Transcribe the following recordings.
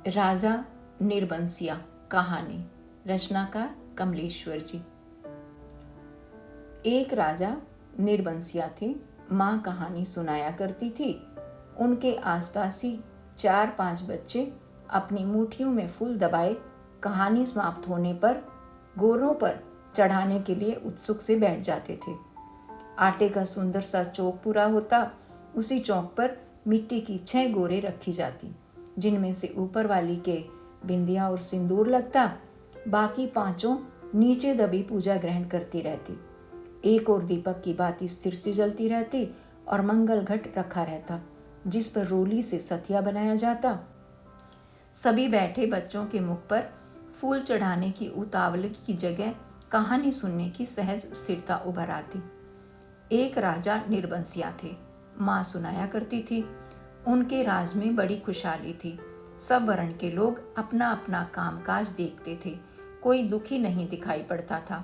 राजा निर्बंसिया कहानी, रचनाकार कमलेश्वर जी। एक राजा निर्बंसिया थे। माँ कहानी सुनाया करती थी। उनके आसपास ही 4-5 बच्चे अपनी मुट्ठियों में फूल दबाए कहानी समाप्त होने पर गोरों पर चढ़ाने के लिए उत्सुक से बैठ जाते थे। आटे का सुंदर सा चौक पूरा होता। उसी चौक पर मिट्टी की 6 गोरे रखी जाती, जिनमें से ऊपर वाली के बिंदिया और सिंदूर लगता। बाकी 5 नीचे दबी पूजा ग्रहण करती रहती। एक और दीपक की बाती स्थिर सी जलती रहती और मंगल घट रखा रहता, जिस पर रोली से सतिया बनाया जाता। सभी बैठे बच्चों के मुख पर फूल चढ़ाने की उतावली की जगह कहानी सुनने की सहज स्थिरता उभर आती। एक राजा निर्बंसिया थे। माँ सुनाया करती थी। उनके राज में बड़ी खुशहाली थी। सब वर्ण के लोग अपना अपना कामकाज देखते थे। कोई दुखी नहीं दिखाई पड़ता था।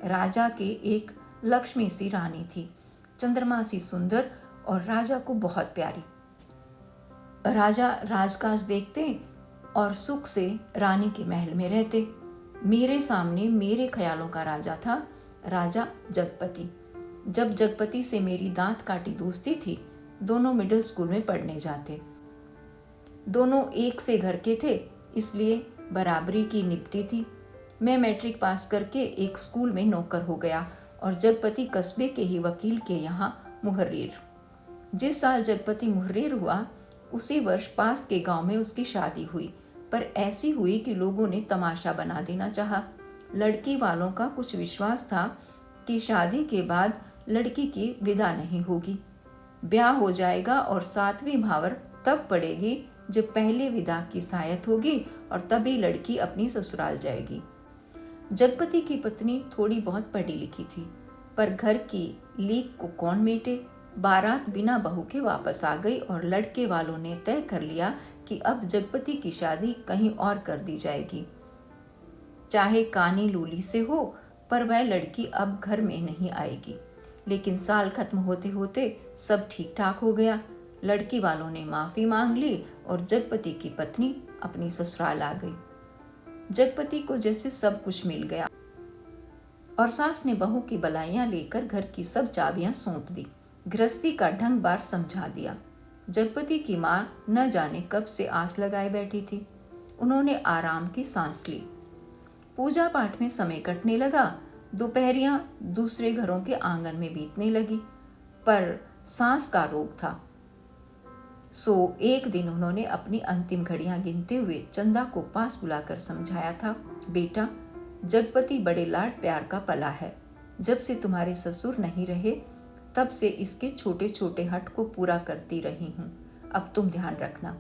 राजा के एक लक्ष्मी सी रानी थी, चंद्रमा सी सुंदर और राजा को बहुत प्यारी। राजा राजकाज देखते और सुख से रानी के महल में रहते। मेरे सामने मेरे ख्यालों का राजा था, राजा जगपति। जब जगपति से मेरी दांत काटी दोस्ती थी, दोनों मिडिल स्कूल में पढ़ने जाते। दोनों एक से घर के थे, इसलिए बराबरी की निभती थी। मैं मैट्रिक पास करके एक स्कूल में नौकर हो गया और जगपति कस्बे के ही वकील के यहाँ मुहर्रीर। जिस साल जगपति मुहर्रीर हुआ, उसी वर्ष पास के गांव में उसकी शादी हुई, पर ऐसी हुई कि लोगों ने तमाशा बना देना चाहा। लड़की वालों का कुछ विश्वास था कि शादी के बाद लड़की की विदा नहीं होगी, ब्याह हो जाएगा और 7वीं भावर तब पड़ेगी जब पहले विदा की सायत होगी और तभी लड़की अपनी ससुराल जाएगी। जगपति की पत्नी थोड़ी बहुत पढ़ी लिखी थी, पर घर की लीक को कौन मेटे। बारात बिना बहू के वापस आ गई और लड़के वालों ने तय कर लिया कि अब जगपति की शादी कहीं और कर दी जाएगी, चाहे कानी लूली से हो, पर वह लड़की अब घर में नहीं आएगी। लेकिन साल खत्म होते होते सब ठीक ठाक हो गया। लड़की वालों ने माफी मांग ली और जगपति की पत्नी अपनी ससुराल आ गई। जगपति को जैसे सब कुछ मिल गया और सास ने बहू की बलाइयां लेकर घर की सब चाबियां सौंप दी। गृहस्थी का ढंग बार समझा दिया। जगपति की मां न जाने कब से आस लगाए बैठी थी। उन्होंने आराम की सांस ली। पूजा पाठ में समय कटने लगा। दोपहरियां दूसरे घरों के आंगन में बीतने लगी, पर सांस का रोग था। सो एक दिन उन्होंने अपनी अंतिम घड़ियां गिनते हुए चंदा को पास बुलाकर समझाया था, बेटा, जगपति बड़े लाड प्यार का पला है। जब से तुम्हारे ससुर नहीं रहे, तब से इसके छोटे छोटे हट को पूरा करती रही हूं। अब तुम ध्यान रखना।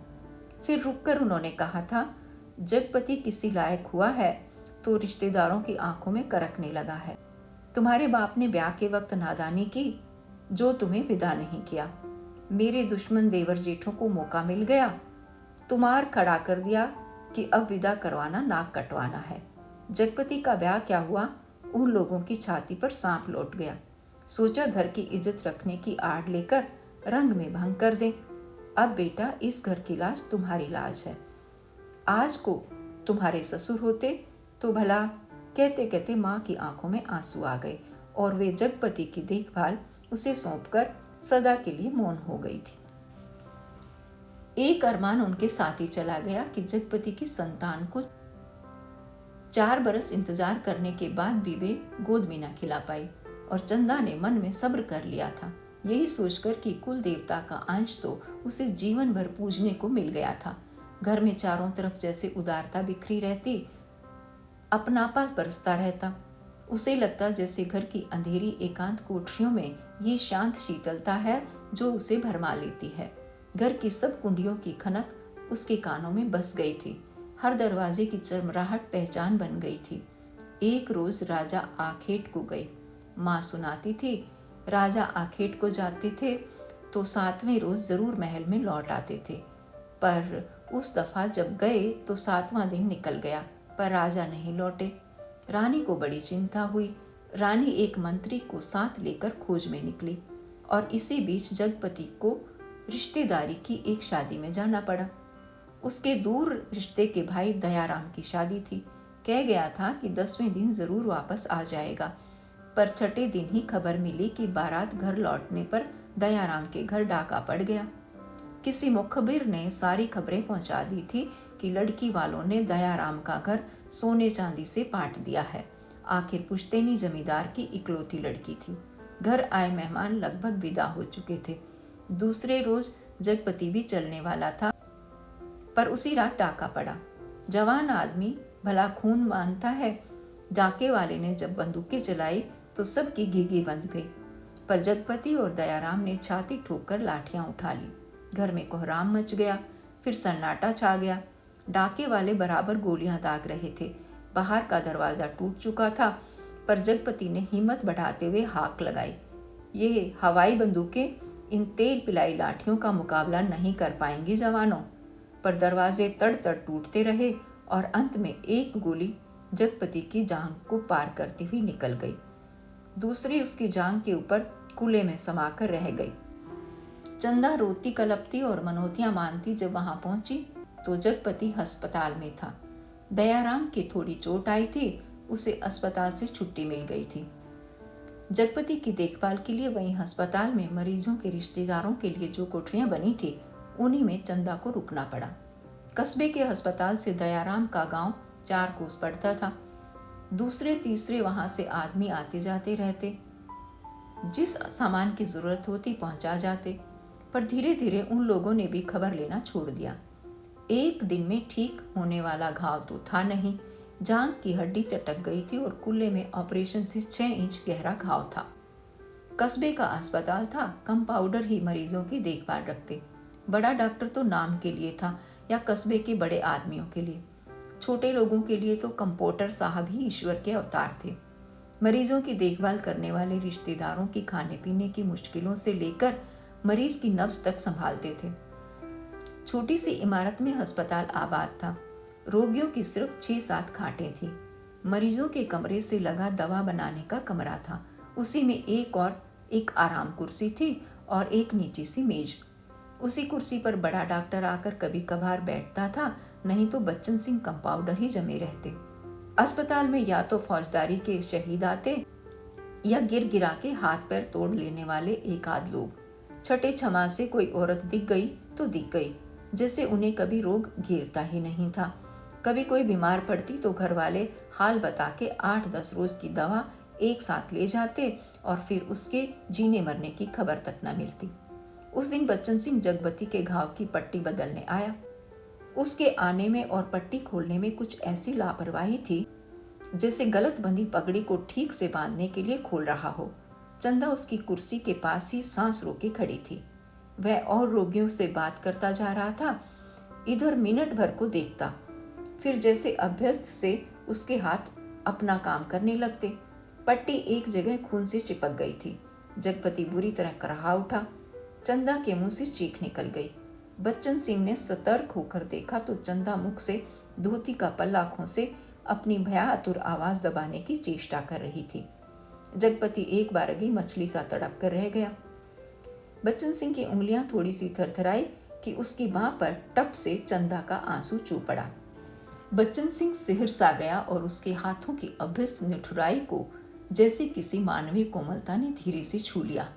फिर रुककर उन्होंने कहा था, जगपति किसी लायक हुआ है तो रिश्तेदारों की आंखों में करकने लगा है। तुम्हारे बाप ने ब्याह के वक्त नादानी की, जो तुम्हें विदा नहीं किया। मेरे दुश्मन देवर जेठों को मौका मिल गया, तुम्हार खड़ा कर दिया कि अब विदा करवाना नाक कटवाना है। जगपति का ब्याह क्या हुआ, उन लोगों की छाती पर सांप लौट गया। सोचा घर की इज्जत रखने की आड़ लेकर रंग में भंग कर दे। अब बेटा, इस घर की लाज तुम्हारी लाज है। आज को तुम्हारे ससुर होते तो भला। कहते कहते माँ की आंखों में आंसू आ गए और वे जगपति की देखभाल उसे सौंपकर सदा के लिए मौन हो गई थी। एक अरमान उनके साथ ही चला गया कि जगपति की संतान को 4 बरस इंतजार करने के बाद भी वे गोद में न खिला पाई, और चंदा ने मन में सब्र कर लिया था, यही सोचकर कि कुल देवता का अंश तो उसे जीवन भर पूजने को मिल गया था। घर में चारों तरफ जैसे उदारता बिखरी रहती, अपनापा बरसता रहता। उसे लगता जैसे घर की अंधेरी एकांत कोठरियों में ये शांत शीतलता है जो उसे भरमा लेती है। घर की सब कुंडियों की खनक उसके कानों में बस गई थी। हर दरवाजे की चरमराहट पहचान बन गई थी। एक रोज राजा आखेट को गए। माँ सुनाती थी, राजा आखेट को जाते थे तो 7वें रोज जरूर महल में लौट आते थे, पर उस दफा जब गए तो 7वां दिन निकल गया, पर राजा नहीं लौटे। रानी को बड़ी चिंता हुई। रानी एक मंत्री को साथ लेकर खोज में निकली और इसी बीच जगपति को रिश्तेदारी की एक शादी में जाना पड़ा। उसके दूर रिश्ते के भाई दयाराम की शादी थी। कह गया था कि 10वें दिन जरूर वापस आ जाएगा, पर छठे दिन ही खबर मिली कि बारात घर लौटने पर दयाराम के घर डाका पड़ गया। किसी मुखबिर ने सारी खबरें पहुंचा दी थी कि लड़की वालों ने दयाराम का घर सोने चांदी से पाट दिया है। आखिर पुश्तैनी जमींदार की इकलौती लड़की थी। घर आए मेहमान लगभग विदा हो चुके थे। दूसरे रोज जगपति भी चलने वाला था, पर उसी रात डाका पड़ा। जवान आदमी भला खून मानता है। डाके वाले ने जब बंदूकें चलाई तो सबकी घीघी बंद गई, पर जगपति और दयाराम ने छाती ठोककर लाठियां उठा ली। घर में कोहराम मच गया। फिर सन्नाटा छा गया। डाके वाले बराबर गोलियां दाग रहे थे। बाहर का दरवाजा टूट चुका था, पर जगपति ने हिम्मत बढ़ाते हुए हाक लगाई, ये हवाई बंदूकें इन तेल पिलाई लाठियों का मुकाबला नहीं कर पाएंगी जवानों। पर दरवाजे तड़ तड़ टूटते रहे और अंत में एक गोली जगपति की जांघ को पार करती हुई निकल गई। दूसरी उसकी जांघ के ऊपर कूले में समाकर रह गई। चंदा रोती कलपती और मनोतियां मानती जब वहां पहुंची तो जगपति अस्पताल में था। दयाराम की थोड़ी चोट आई थी, उसे अस्पताल से छुट्टी मिल गई थी। जगपति की देखभाल के लिए वहीं अस्पताल में मरीजों के रिश्तेदारों के लिए जो कोठरियां बनी थी, उन्हीं में चंदा को रुकना पड़ा। कस्बे के अस्पताल से दयाराम का गांव 4 कोस पड़ता था। दूसरे तीसरे वहां से आदमी आते जाते रहते। जिस सामान की जरूरत होती पहुंचा जाते, पर धीरे धीरे उन लोगों ने भी खबर लेना छोड़ दिया। एक दिन में ठीक होने वाला घाव तो था नहीं। जांघ की हड्डी चटक गई थी और कुल्ले में ऑपरेशन से 6 इंच गहरा घाव था। कस्बे का अस्पताल था, कंपाउंडर ही मरीजों की देखभाल रखते। बड़ा डॉक्टर तो नाम के लिए था या कस्बे के बड़े आदमियों के लिए। छोटे लोगों के लिए तो कंपाउंडर साहब ही ईश्वर के अवतार थे। मरीजों की देखभाल करने वाले रिश्तेदारों की खाने पीने की मुश्किलों से लेकर मरीज की नब्ज तक संभालते थे। छोटी सी इमारत में अस्पताल आबाद था। रोगियों की सिर्फ 6-7 खाटें थी। मरीजों के कमरे से लगा दवा बनाने का कमरा था। उसी में एक आराम कुर्सी थी और एक नीची सी मेज। उसी कुर्सी पर बड़ा डॉक्टर आकर कभी कभार बैठता था, नहीं तो बच्चन सिंह कंपाउंडर ही जमे रहते। अस्पताल में या तो फौजदारी के शहीद आते या गिर गिरा के हाथ पैर तोड़ लेने वाले एक आध लोग। छठे छमा से कोई औरत दिख गई तो दिख गई, जैसे उन्हें कभी रोग घेरता ही नहीं था। कभी कोई बीमार पड़ती तो घर वाले हाल बता के 8-10 रोज की दवा एक साथ ले जाते और फिर उसके जीने मरने की खबर तक न मिलती। उस दिन बच्चन सिंह जगपति के घाव की पट्टी बदलने आया। उसके आने में और पट्टी खोलने में कुछ ऐसी लापरवाही थी जैसे गलत बंधी पगड़ी को ठीक से बांधने के लिए खोल रहा हो। चंदा उसकी कुर्सी के पास ही सांस रोके खड़ी थी। वह और रोगियों से बात करता जा रहा था। इधर मिनट भर को देखता, फिर जैसे अभ्यस्त से उसके हाथ अपना काम करने लगते। पट्टी एक जगह खून से चिपक गई थी। जगपति बुरी तरह कराह उठा। चंदा के मुंह से चीख निकल गई। बच्चन सिंह ने सतर्क होकर देखा तो चंदा मुख से धोती का पल्ला खोसे अपनी भयातुर आवाज दबाने की चेष्टा कर रही थी। जगपति एक बारगी मछली सा तड़प कर रह गया। बच्चन सिंह की उंगलियां थोड़ी सी थरथराई कि उसकी बांह पर टप से चंदा का आंसू चू पड़ा। बच्चन सिंह सिहर सा गया और उसके हाथों की अभ्यस्त निठुराई को जैसे किसी मानवीय कोमलता ने धीरे से छू लिया।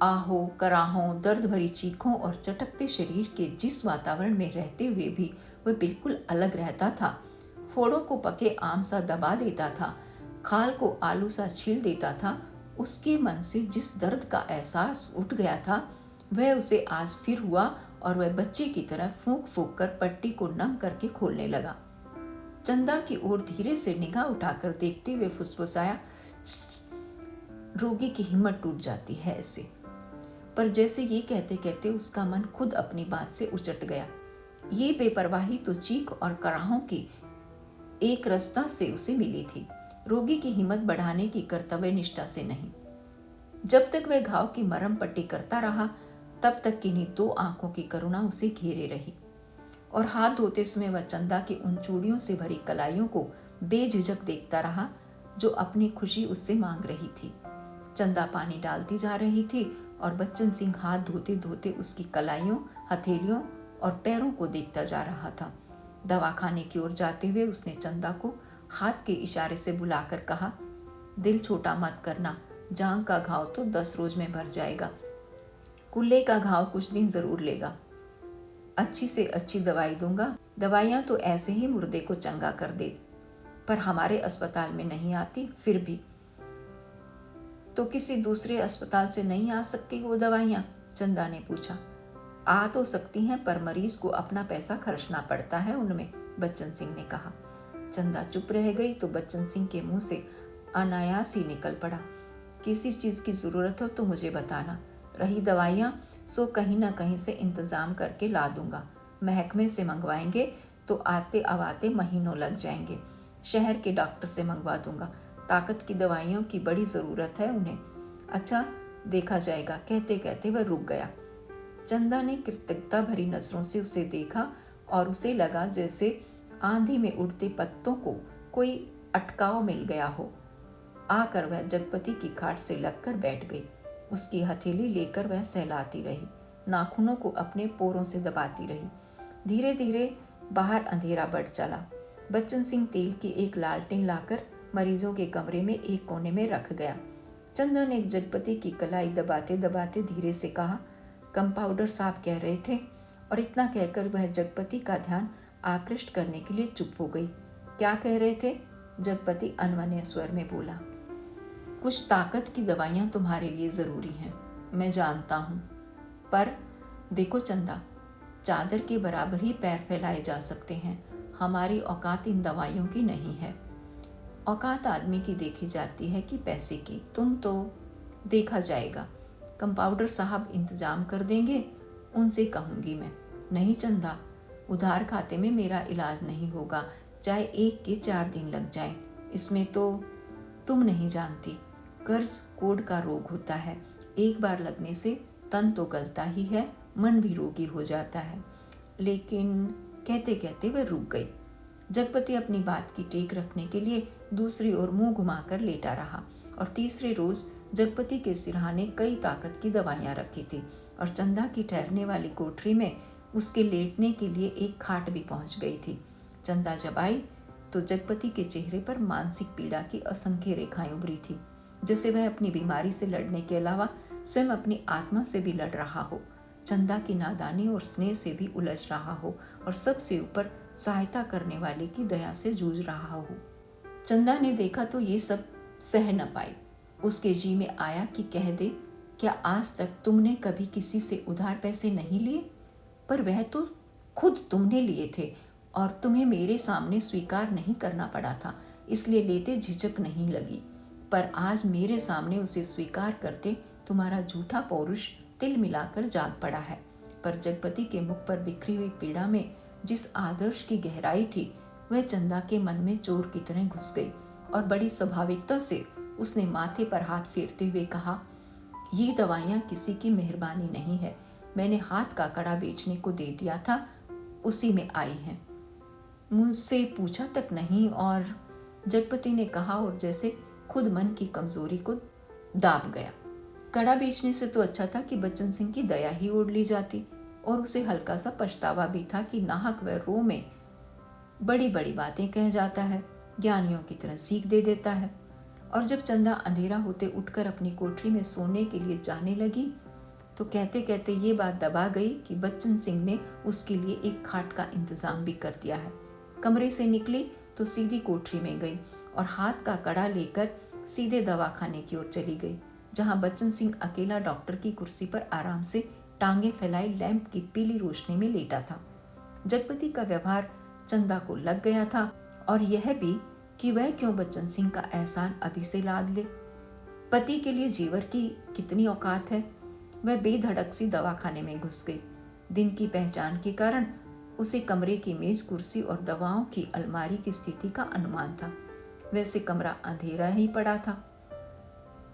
आहों, कराहों, दर्द भरी चीखों और चटकते शरीर के जिस वातावरण में रहते हुए भी वह बिल्कुल अलग रहता था। फोड़ों को पके आम सा दबा देता था, खाल को आलू सा छील देता था। उसके मन से जिस दर्द का एहसास उठ गया था, वह उसे आज फिर हुआ और वह बच्चे की तरह फूंक फूंक कर पट्टी को नम करके खोलने लगा। चंदा की ओर धीरे से निगाह उठाकर देखते हुए फुसफुसाया, रोगी की हिम्मत टूट जाती है ऐसे। पर जैसे ये कहते कहते उसका मन खुद अपनी बात से उचट गया। ये बेपरवाही तो चीख और कराहों की एक रास्ता से उसे मिली थी, रोगी की हिम्मत बढ़ाने की कर्तव्य निष्ठा से नहीं। जब तक वह घाव की मरहम पट्टी करता रहा, तब तक किन्हीं 2 आंखों की करुणा उसे घेरे रही और हाथ धोते समय वह चंदा की उन चूड़ियों से भरी कलाइयों को बेझिझक देखता रहा जो अपनी खुशी उससे मांग रही थी। चंदा पानी डालती जा रही थी और बच्चन सिंह हाथ धोते धोते उसकी कलाइयों, हथेलियों और पैरों को देखता जा रहा था। दवाखाने की ओर जाते हुए उसने चंदा को हाथ के इशारे से बुलाकर कहा, दिल छोटा मत करना, जांघ का घाव तो 10 रोज में भर जाएगा, कुल्ले का घाव कुछ दिन जरूर लेगा, अच्छी से अच्छी दवाई दूंगा। दवाइयाँ तो ऐसे ही मुर्दे को चंगा कर दे, पर हमारे अस्पताल में नहीं आती। फिर भी तो किसी दूसरे अस्पताल से नहीं आ सकती वो दवाइयाँ? चंदा ने पूछा। आ तो सकती हैं, पर मरीज को अपना पैसा खर्चना पड़ता है उनमें, बच्चन सिंह ने कहा। चंदा चुप रह गई तो बच्चन सिंह के मुंह से अनायास ही निकल पड़ा, किसी चीज़ की ज़रूरत हो तो मुझे बताना, रही दवाइयाँ सो कहीं ना कहीं से इंतज़ाम करके ला दूंगा। महकमे से मंगवाएंगे तो आते आवाते महीनों लग जाएंगे, शहर के डॉक्टर से मंगवा दूंगा, ताकत की दवाइयों की बड़ी ज़रूरत है उन्हें। अच्छा, देखा जाएगा, कहते कहते वह रुक गया। चंदा ने कृतज्ञता भरी नजरों से उसे देखा और उसे लगा जैसे आंधी में उड़ते पत्तों को कोई अटकाव मिल गया हो। आकर वह जगपति की खाट से लगकर बैठ गई। उसकी हथेली लेकर वह सहलाती रही, नाखूनों को अपने पोरों से दबाती रही। धीरे धीरे बाहर अंधेरा बढ़ चला। बच्चन सिंह तेल की एक लालटेन लाकर मरीजों के कमरे में एक कोने में रख गया। चंदा ने जगपति की कलाई दबाते दबाते धीरे से कहा, कंपाउंडर साहब कह रहे थे, और इतना कहकर वह जगपति का ध्यान आकृष्ट करने के लिए चुप हो गई। क्या कह रहे थे? जगपति अनमने स्वर में बोला, कुछ ताकत की दवाइयाँ तुम्हारे लिए ज़रूरी हैं, मैं जानता हूँ, पर देखो चंदा, चादर के बराबर ही पैर फैलाए जा सकते हैं, हमारी औकात इन दवाइयों की नहीं है। औकात आदमी की देखी जाती है कि पैसे की, तुम तो देखा जाएगा, कंपाउंडर साहब इंतजाम कर देंगे, उनसे कहूँगी मैं। नहीं चंदा, उधार खाते में मेरा इलाज नहीं होगा, चाहे 1 के 4 दिन लग जाए, इसमें तो तुम नहीं जानती, कर्ज कोढ़ का रोग होता है, एक बार लगने से तन तो गलता ही है, मन भी रोगी हो जाता है। लेकिन कहते कहते वह रुक गई। जगपति अपनी बात की टेक रखने के लिए दूसरी ओर मुंह घुमाकर लेटा रहा, और तीसरे रोज जगपति के सिरहाने कई ताकत की दवाइयां रखी थी, और चंदा की ठहरने वाली कोठरी में उसके लेटने के लिए एक खाट भी पहुंच गई थी। चंदा जब आई तो जगपति के चेहरे पर मानसिक पीड़ा की असंख्य रेखाएं उभरी थी, जैसे वह अपनी बीमारी से लड़ने के अलावा स्वयं अपनी आत्मा से भी लड़ रहा हो, चंदा की नादानी और स्नेह से भी उलझ रहा हो, और सबसे ऊपर सहायता करने वाले की दया से जूझ रहा हो। चंदा ने देखा तो ये सब सह न पाई। उसके जी में आया कि कह दे, क्या आज तक तुमने कभी किसी से उधार पैसे नहीं लिए? पर वह तो खुद तुमने लिए थे, और तुम्हें मेरे सामने स्वीकार नहीं करना पड़ा था, इसलिए लेते झिझक नहीं लगी। पर आज मेरे सामने उसे स्वीकार करते तुम्हारा झूठा पौरुष तिल मिलाकर जाग पड़ा है। पर जगपति के मुख पर बिखरी हुई पीड़ा में जिस आदर्श की गहराई थी, वह चंदा के मन में चोर की तरह घुस गई, और बड़ी स्वाभाविकता से उसने माथे पर हाथ फेरते हुए कहा, ये दवाइयाँ किसी की मेहरबानी नहीं है, मैंने हाथ का कड़ा बेचने को दे दिया था, उसी में आई हैं, मुझसे पूछा तक नहीं। और जगपति ने कहा, और जैसे खुद मन की कमजोरी को दाब गया, कड़ा बेचने से तो अच्छा था कि बच्चन सिंह की दया ही ओढ़ ली जाती, और उसे हल्का सा पछतावा भी था कि नाहक वह रो में बड़ी बड़ी बातें कह जाता है, ज्ञानियों की तरह सीख दे देता है। और जब चंदा अंधेरा होते उठकर अपनी कोठरी में सोने के लिए जाने लगी तो कहते कहते ये बात दबा गई कि बच्चन सिंह ने उसके लिए एक खाट का इंतजाम भी कर दिया है। कमरे से निकली तो सीधी कोठरी में गई और हाथ का कड़ा लेकर सीधे दवाखाने की ओर चली गई, जहां बच्चन सिंह अकेला डॉक्टर की कुर्सी पर आराम से टांगे फैलाई लैंप की पीली रोशनी में लेटा था। जगपति का व्यवहार चंदा को लग गया था, और यह भी कि वह क्यों बच्चन सिंह का एहसान अभी से लाद ले। पति के लिए जीवर की कितनी औकात है। वह बेधड़क सी दवाखाने में घुस गई। दिन की पहचान के कारण उसे कमरे की मेज, कुर्सी और दवाओं की अलमारी की स्थिति का अनुमान था। वैसे कमरा अंधेरा ही पड़ा था,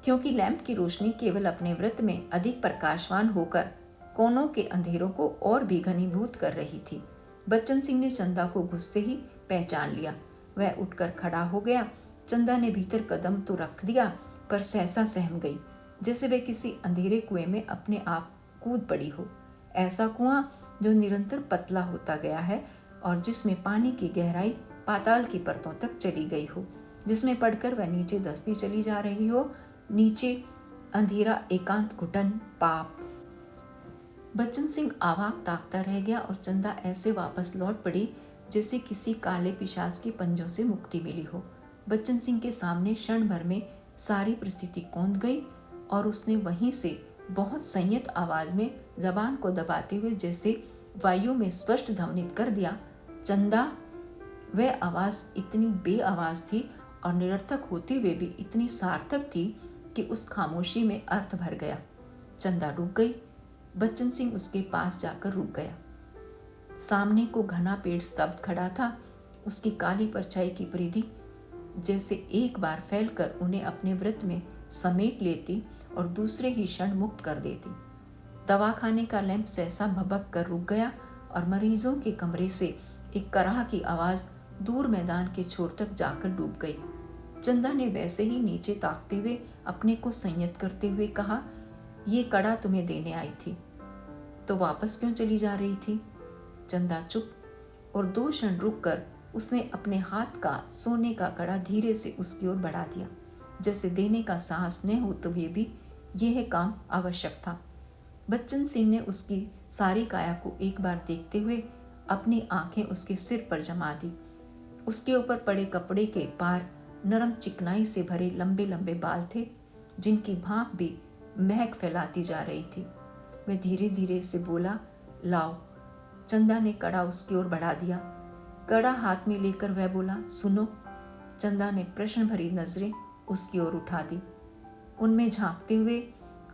क्योंकि लैंप की रोशनी केवल अपने वृत्त में अधिक प्रकाशवान होकर कोनों के अंधेरों को और भी घनीभूत कर रही थी। बच्चन सिंह ने चंदा को घुसते ही पहचान लिया। वह उठकर खड़ा हो गया। चंदा ने भीतर कदम तो रख दिया, पर सहसा सहम गई, जैसे वह किसी अंधेरे कुएं में अपने आप कूद पड़ी हो। ऐसा कुआं जो निरंतर पतला होता गया है और जिसमें पानी की गहराई पाताल की परतों तक चली गई हो, जिसमें पड़कर वह नीचे धंसती चली जा रही हो, नीचे अंधेरा, एकांत, घुटन, पाप। बच्चन सिंह अवाक ताकता रह गया और चंदा ऐसे वापस लौट पड़ी जैसे किसी काले पिशाच के पंजों से मुक्ति मिली हो। बच्चन सिंह के सामने क्षण भर में सारी परिस्थिति कौंध गई और उसने वहीं से बहुत संयत आवाज में जबान को दबाते हुए जैसे वायु में स्पष्ट ध्वनित कर दिया, चंदा। वह आवाज इतनी बेआवाज थी और निरर्थक होते हुए भी इतनी सार्थक थी कि उस खामोशी में अर्थ भर गया। चंदा रुक गई। बच्चन सिंह उसके पास जाकर रुक गया। सामने को घना पेड़ स्तब्ध खड़ा था। उसकी काली परछाई की परिधि जैसे एक बार फैलकर उन्हें अपने वृत्त में समेट लेती और दूसरे ही क्षण मुक्त कर देती। दवाखाने का लैंप सहसा भभक कर रुक गया और मरीजों के कमरे से एक कराह की आवाज दूर मैदान के छोर तक जाकर डूब गई। चंदा ने वैसे ही नीचे ताकते हुए अपने को संयत करते हुए कहा, ये कड़ा तुम्हें देने आई थी, तो वापस क्यों चली जा रही थी? चंदा चुप और 2 क्षण रुककर उसने अपने हाथ का सोने का कड़ा धीरे से उसकी ओर बढ़ा दिया, जैसे देने का साहस न होते हुए भी यह काम आवश्यक था। बच्चन सिंह ने उसकी सारी काया को एक बार देखते हुए अपनी आंखें उसके सिर पर जमा दी। उसके ऊपर पड़े कपड़े के पार नरम चिकनाई से भरे लंबे लंबे बाल थे, जिनकी भाप भी महक फैलाती जा रही थी। वह धीरे धीरे से बोला, लाओ। चंदा ने कड़ा उसकी ओर बढ़ा दिया। कड़ा हाथ में लेकर वह बोला, सुनो। चंदा ने प्रश्न भरी नजरें उसकी ओर उठा दी। उनमें झांकते हुए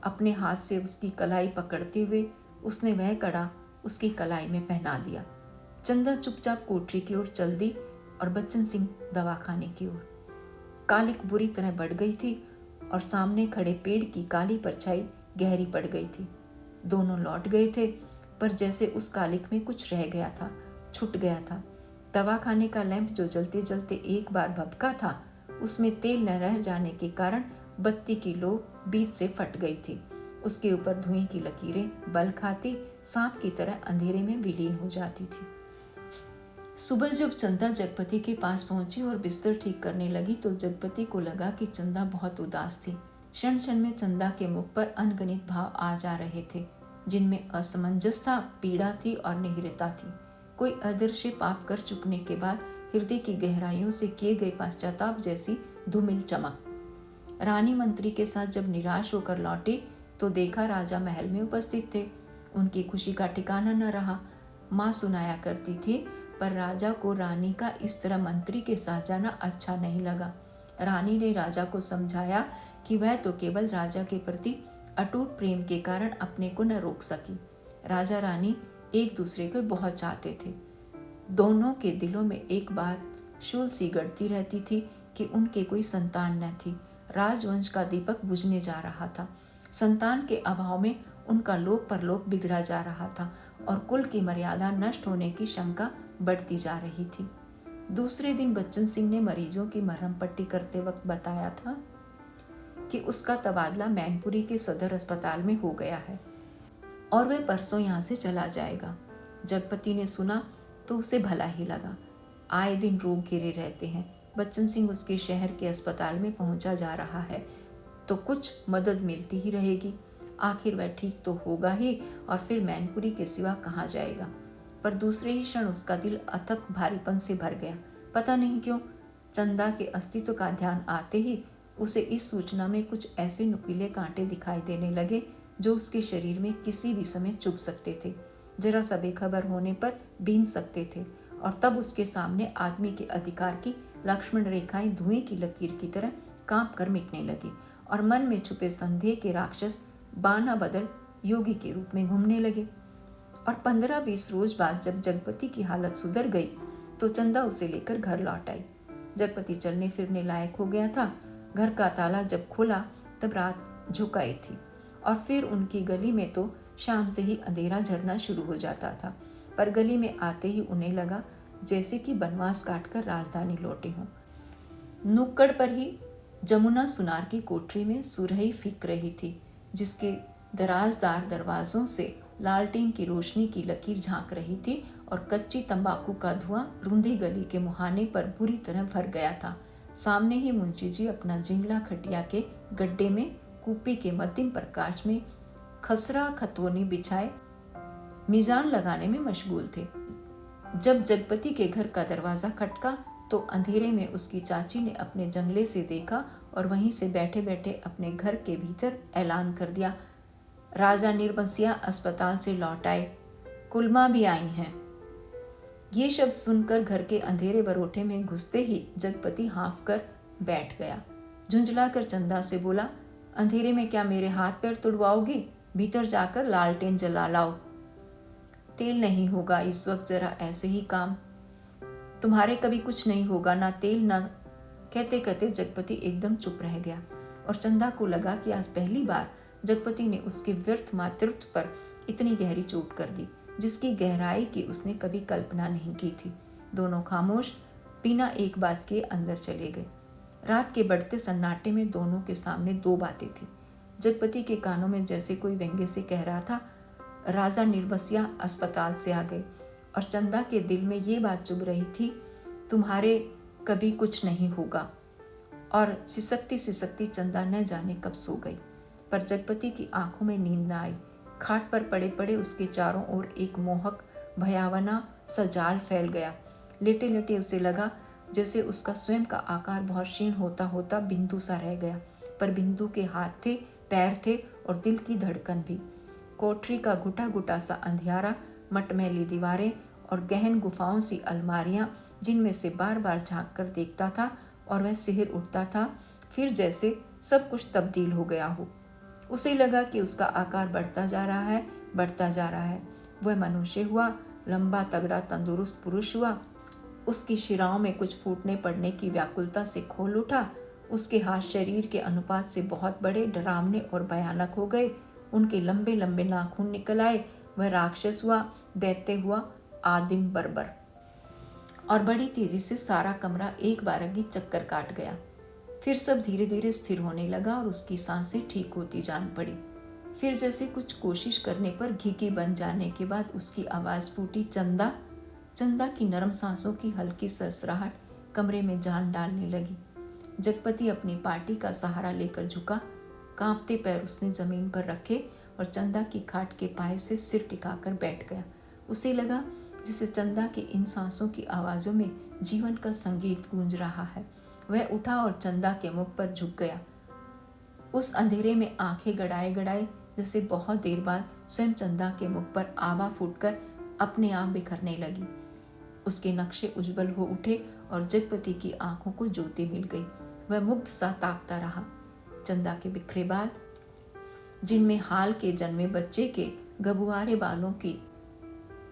अपने हाथ से उसकी कलाई पकड़ते हुए उसने वह कड़ा उसकी कलाई में पहना दिया। चंदा चुपचाप कोठरी की ओर चल दी और बच्चन सिंह दवाखाने की ओर। कालिक बुरी तरह बढ़ गई थी और सामने खड़े पेड़ की काली परछाई गहरी पड़ गई थी। दोनों लौट गए थे, पर जैसे उस कालिक में कुछ रह गया था, छूट गया था। दवाखाने का लैंप जो जलते जलते एक बार भभका था, उसमें तेल न रह जाने के कारण बत्ती की लो बीच से फट गई थी। उसके ऊपर धुएं की लकीरें बल खाती सांप की तरह अंधेरे में विलीन हो जाती थी। सुबह जब चंदा जगपति के पास पहुंची और बिस्तर ठीक करने लगी तो जगपति को लगा कि चंदा बहुत उदास थी। क्षण क्षण में चंदा के मुख पर अनगणित भाव आ जा रहे थे, जिनमें असमंजस था, पीड़ा थी और निहिरता थी। कोई अदृश्य पाप कर चुकने के बाद हृदय की गहराइयों से किए गए पश्चाताप जैसी धूमिल चमक। रानी मंत्री के साथ जब निराश होकर लौटी तो देखा राजा महल में उपस्थित थे। उनकी खुशी का ठिकाना न रहा। माँ सुनाया करती थी, पर राजा को रानी का इस तरह मंत्री के साथ जाना अच्छा नहीं लगा। रानी ने राजा को समझाया कि वह तो केवल राजा के प्रति अटूट प्रेम के कारण अपने को न रोक सकी। राजा रानी एक दूसरे को बहुत चाहते थे। दोनों के दिलों में एक बात शूल सी गढ़ती रहती थी कि उनके कोई संतान न थी। राजवंश का दीपक बुझने जा रहा था। संतान के अभाव में उनका लोक परलोक बिगड़ा जा रहा था और कुल की मर्यादा नष्ट होने की शंका बढ़ती जा रही थी। दूसरे दिन बच्चन सिंह ने मरीजों की मरहम पट्टी करते वक्त बताया था कि उसका तबादला मैनपुरी के सदर अस्पताल में हो गया है और वह परसों यहाँ से चला जाएगा। जगपति ने सुना तो उसे भला ही लगा। आए दिन रोग घिरे रहते हैं। बच्चन सिंह उसके शहर के अस्पताल में पहुंचा जा रहा है तो कुछ मदद मिलती ही रहेगी। आखिर वह ठीक तो होगा ही और फिर मैनपुरी के सिवा कहाँ जाएगा। पर दूसरे ही क्षण उसका दिल अथक भारीपन से भर गया। पता नहीं क्यों चंदा के अस्तित्व का ध्यान आते ही उसे इस सूचना में कुछ ऐसे नुकीले कांटे दिखाई देने लगे जो उसके शरीर में किसी भी समय चुभ सकते थे, जरा सा बेखबर होने पर बीन सकते थे और तब उसके सामने आदमी के अधिकार की लक्ष्मण रेखाएं धुएं की लकीर की तरह कांप कर मिटने लगी और मन में छुपे संदेह के राक्षस बाना बदल योगी के रूप में घूमने लगे। और 15-20 रोज बाद जब जगपति की हालत सुधर गई तो चंदा उसे लेकर घर लौट आई। जगपति चलने फिरने लायक हो गया था। घर का ताला जब खोला तब रात झुकाई थी और फिर उनकी गली में तो शाम से ही अंधेरा झरना शुरू हो जाता था। पर गली में आते ही उन्हें लगा जैसे कि बनवास काटकर राजधानी लौटे हों। नुक्कड़ पर ही जमुना सुनार की कोठरी में सुरही फीक रही थी, जिसके दराजदार दरवाजों से लालटेन की रोशनी की लकीर झांक रही थी और कच्ची तंबाकू का धुआं रूंधी गली के मुहाने पर बुरी तरह भर गया था। सामने ही मुंशी जी अपना जिंगला खटिया के गड्ढे में कूपी के मध्यम प्रकाश में खसरा खतोनी बिछाए मिजान लगाने में मशगूल थे। जब जगपति के घर का दरवाजा खटका तो अंधेरे में उसकी चाची ने अपने जंगले से देखा और वहीं से बैठे बैठे अपने घर के भीतर ऐलान कर दिया, राजा निर्बंसिया अस्पताल से लौट आए, कुलमा भी आई हैं। ये शब्द सुनकर घर के अंधेरे बरोठे में घुसते ही जगपति हाँफ कर बैठ गया। झुंझलाकर चंदा से बोला, अंधेरे में क्या मेरे हाथ पैर तुड़वाओगे? भीतर जाकर लालटेन जला लाओ। तेल नहीं होगा इस वक्त, जरा ऐसे ही काम। तुम्हारे कभी कुछ नहीं होगा, ना तेल ना। कहते कहते जगपति एकदम चुप रह गया और चंदा को लगा कि आज पहली बार जगपति ने उसके व्यर्थ मातृत्व पर इतनी गहरी चोट कर दी जिसकी गहराई की उसने कभी कल्पना नहीं की थी। दोनों खामोश बिना एक बात के अंदर चले गए। रात के बढ़ते सन्नाटे में दोनों के सामने दो बातें थी। जगपति के कानों में जैसे कोई व्यंग्य से कह रहा था, राजा निर्बसिया अस्पताल से आ गए, और चंदा के दिल में ये बात चुभ रही थी, तुम्हारे कभी कुछ नहीं होगा। और सिसकती सिसकती चंदा न जाने कब सो गई, पर जगपति की आंखों में नींद न आई। खाट पर पड़े पड़े उसके चारों ओर एक मोहक भयावना सा जाल फैल गया। लेटे लेटे उसे लगा जैसे उसका स्वयं का आकार बहुत क्षीण होता होता बिंदु सा रह गया, पर बिंदु के हाथ थे, पैर थे और दिल की धड़कन भी। कोठरी का घुटा घुटा सा अंधियारा, मटमैली दीवारें और गहन गुफाओं सी अलमारियां जिनमें से बार बार झांक कर देखता था और वह सिहर उठता था, फिर जैसे सब कुछ तब्दील हो गया हो। उसे लगा कि उसका आकार बढ़ता जा रहा है, बढ़ता जा रहा है। वह मनुष्य हुआ, लंबा तगड़ा तंदुरुस्त पुरुष हुआ। उसकी शिराओं में कुछ फूटने पड़ने की व्याकुलता से खोल उठा। उसके हाथ शरीर के अनुपात से बहुत बड़े, डरावने और भयानक हो गए। उनके लंबे लंबे नाखून निकल आए। वह राक्षस हुआ, दैत्य हुआ, आदिम बर्बर। और बड़ी तेजी से सारा कमरा एक बारगी चक्कर काट गया। फिर सब धीरे धीरे स्थिर होने लगा और उसकी सांसें ठीक होती जान पड़ी। फिर जैसे कुछ कोशिश करने पर घिघी बन जाने के बाद उसकी आवाज़ फूटी, चंदा। चंदा की नरम सांसों की हल्की सरसराहट कमरे में जान डालने लगी। जगपति अपनी पार्टी का सहारा लेकर झुका। कांपते पैर उसने जमीन पर रखे और चंदा की खाट के पाए से सिर टिकाकर बैठ गया। उसे लगा जिसे चंदा की इन सांसों की आवाज़ों में जीवन का संगीत गूंज रहा है। वह उठा और चंदा के मुख पर झुक गया। उस अंधेरे में आंखें गड़ाए गड़ाए जैसे बहुत देर बाद स्वयं चंदा के मुख पर आभा फूटकर अपने आप बिखरने लगी। उसके नक्शे उज्जवल हो उठे और जगपति की आंखों को ज्योति मिल गई। वह मुग्ध सा ताकता रहा। चंदा के बिखरे बाल, जिनमें हाल के जन्मे बच्चे के गबुआरे बालों की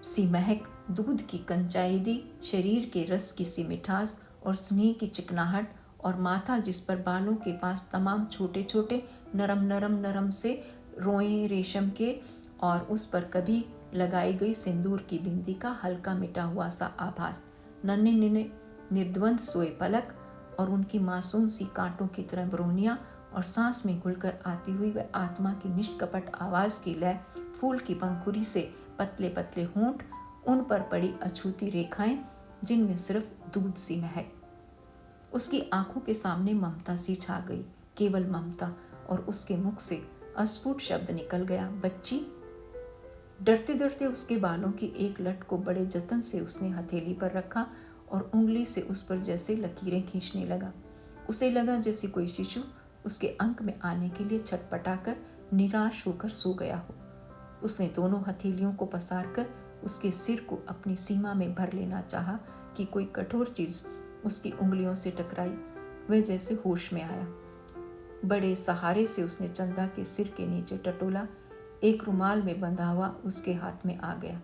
सी महक, दूध की कंचाईदी, शरीर के रस की सी मिठास और स्नेह की चिकनाहट, और माथा जिस पर बालों के पास तमाम छोटे छोटे नरम नरम नरम से रोए रेशम के, और उस पर कभी लगाई गई सिंदूर की बिंदी का हल्का मिटा हुआ सा आभास, नन्हे नन्हे निर्द्वंद सोए पलक और उनकी मासूम सी कांटों की तरह ब्रोनियां, और सांस में घुलकर आती हुई वह आत्मा की निष्कपट आवाज की लय, फूल की पंखुड़ी से पतले पतले होंठ, उन पर पड़ी अछूती रेखाएं जिनमें सिर्फ दूध सी महक। उसकी आंखों के सामने ममता सी छा गई, केवल ममता, और उसके मुख से अस्फुट शब्द निकल गया, बच्ची। डरते डरते उसके बालों की एक लट को बड़े जतन से उसने हथेली पर रखा और उंगली से उस पर जैसे लकीरें खींचने लगा। उसे लगा जैसे कोई शिशु उसके अंक में आने के लिए छटपटाकर निराश होकर सो गया हो। उसने दोनों हथेलियों को पसारकर उसके सिर को अपनी सीमा में भर लेना चाहा कि कोई कठोर चीज उसकी उंगलियों से टकराई। वह जैसे होश में आया। बड़े सहारे से उसने चंदा के सिर के नीचे टटोला। एक रुमाल में बंधा हुआ उसके हाथ में आ गया।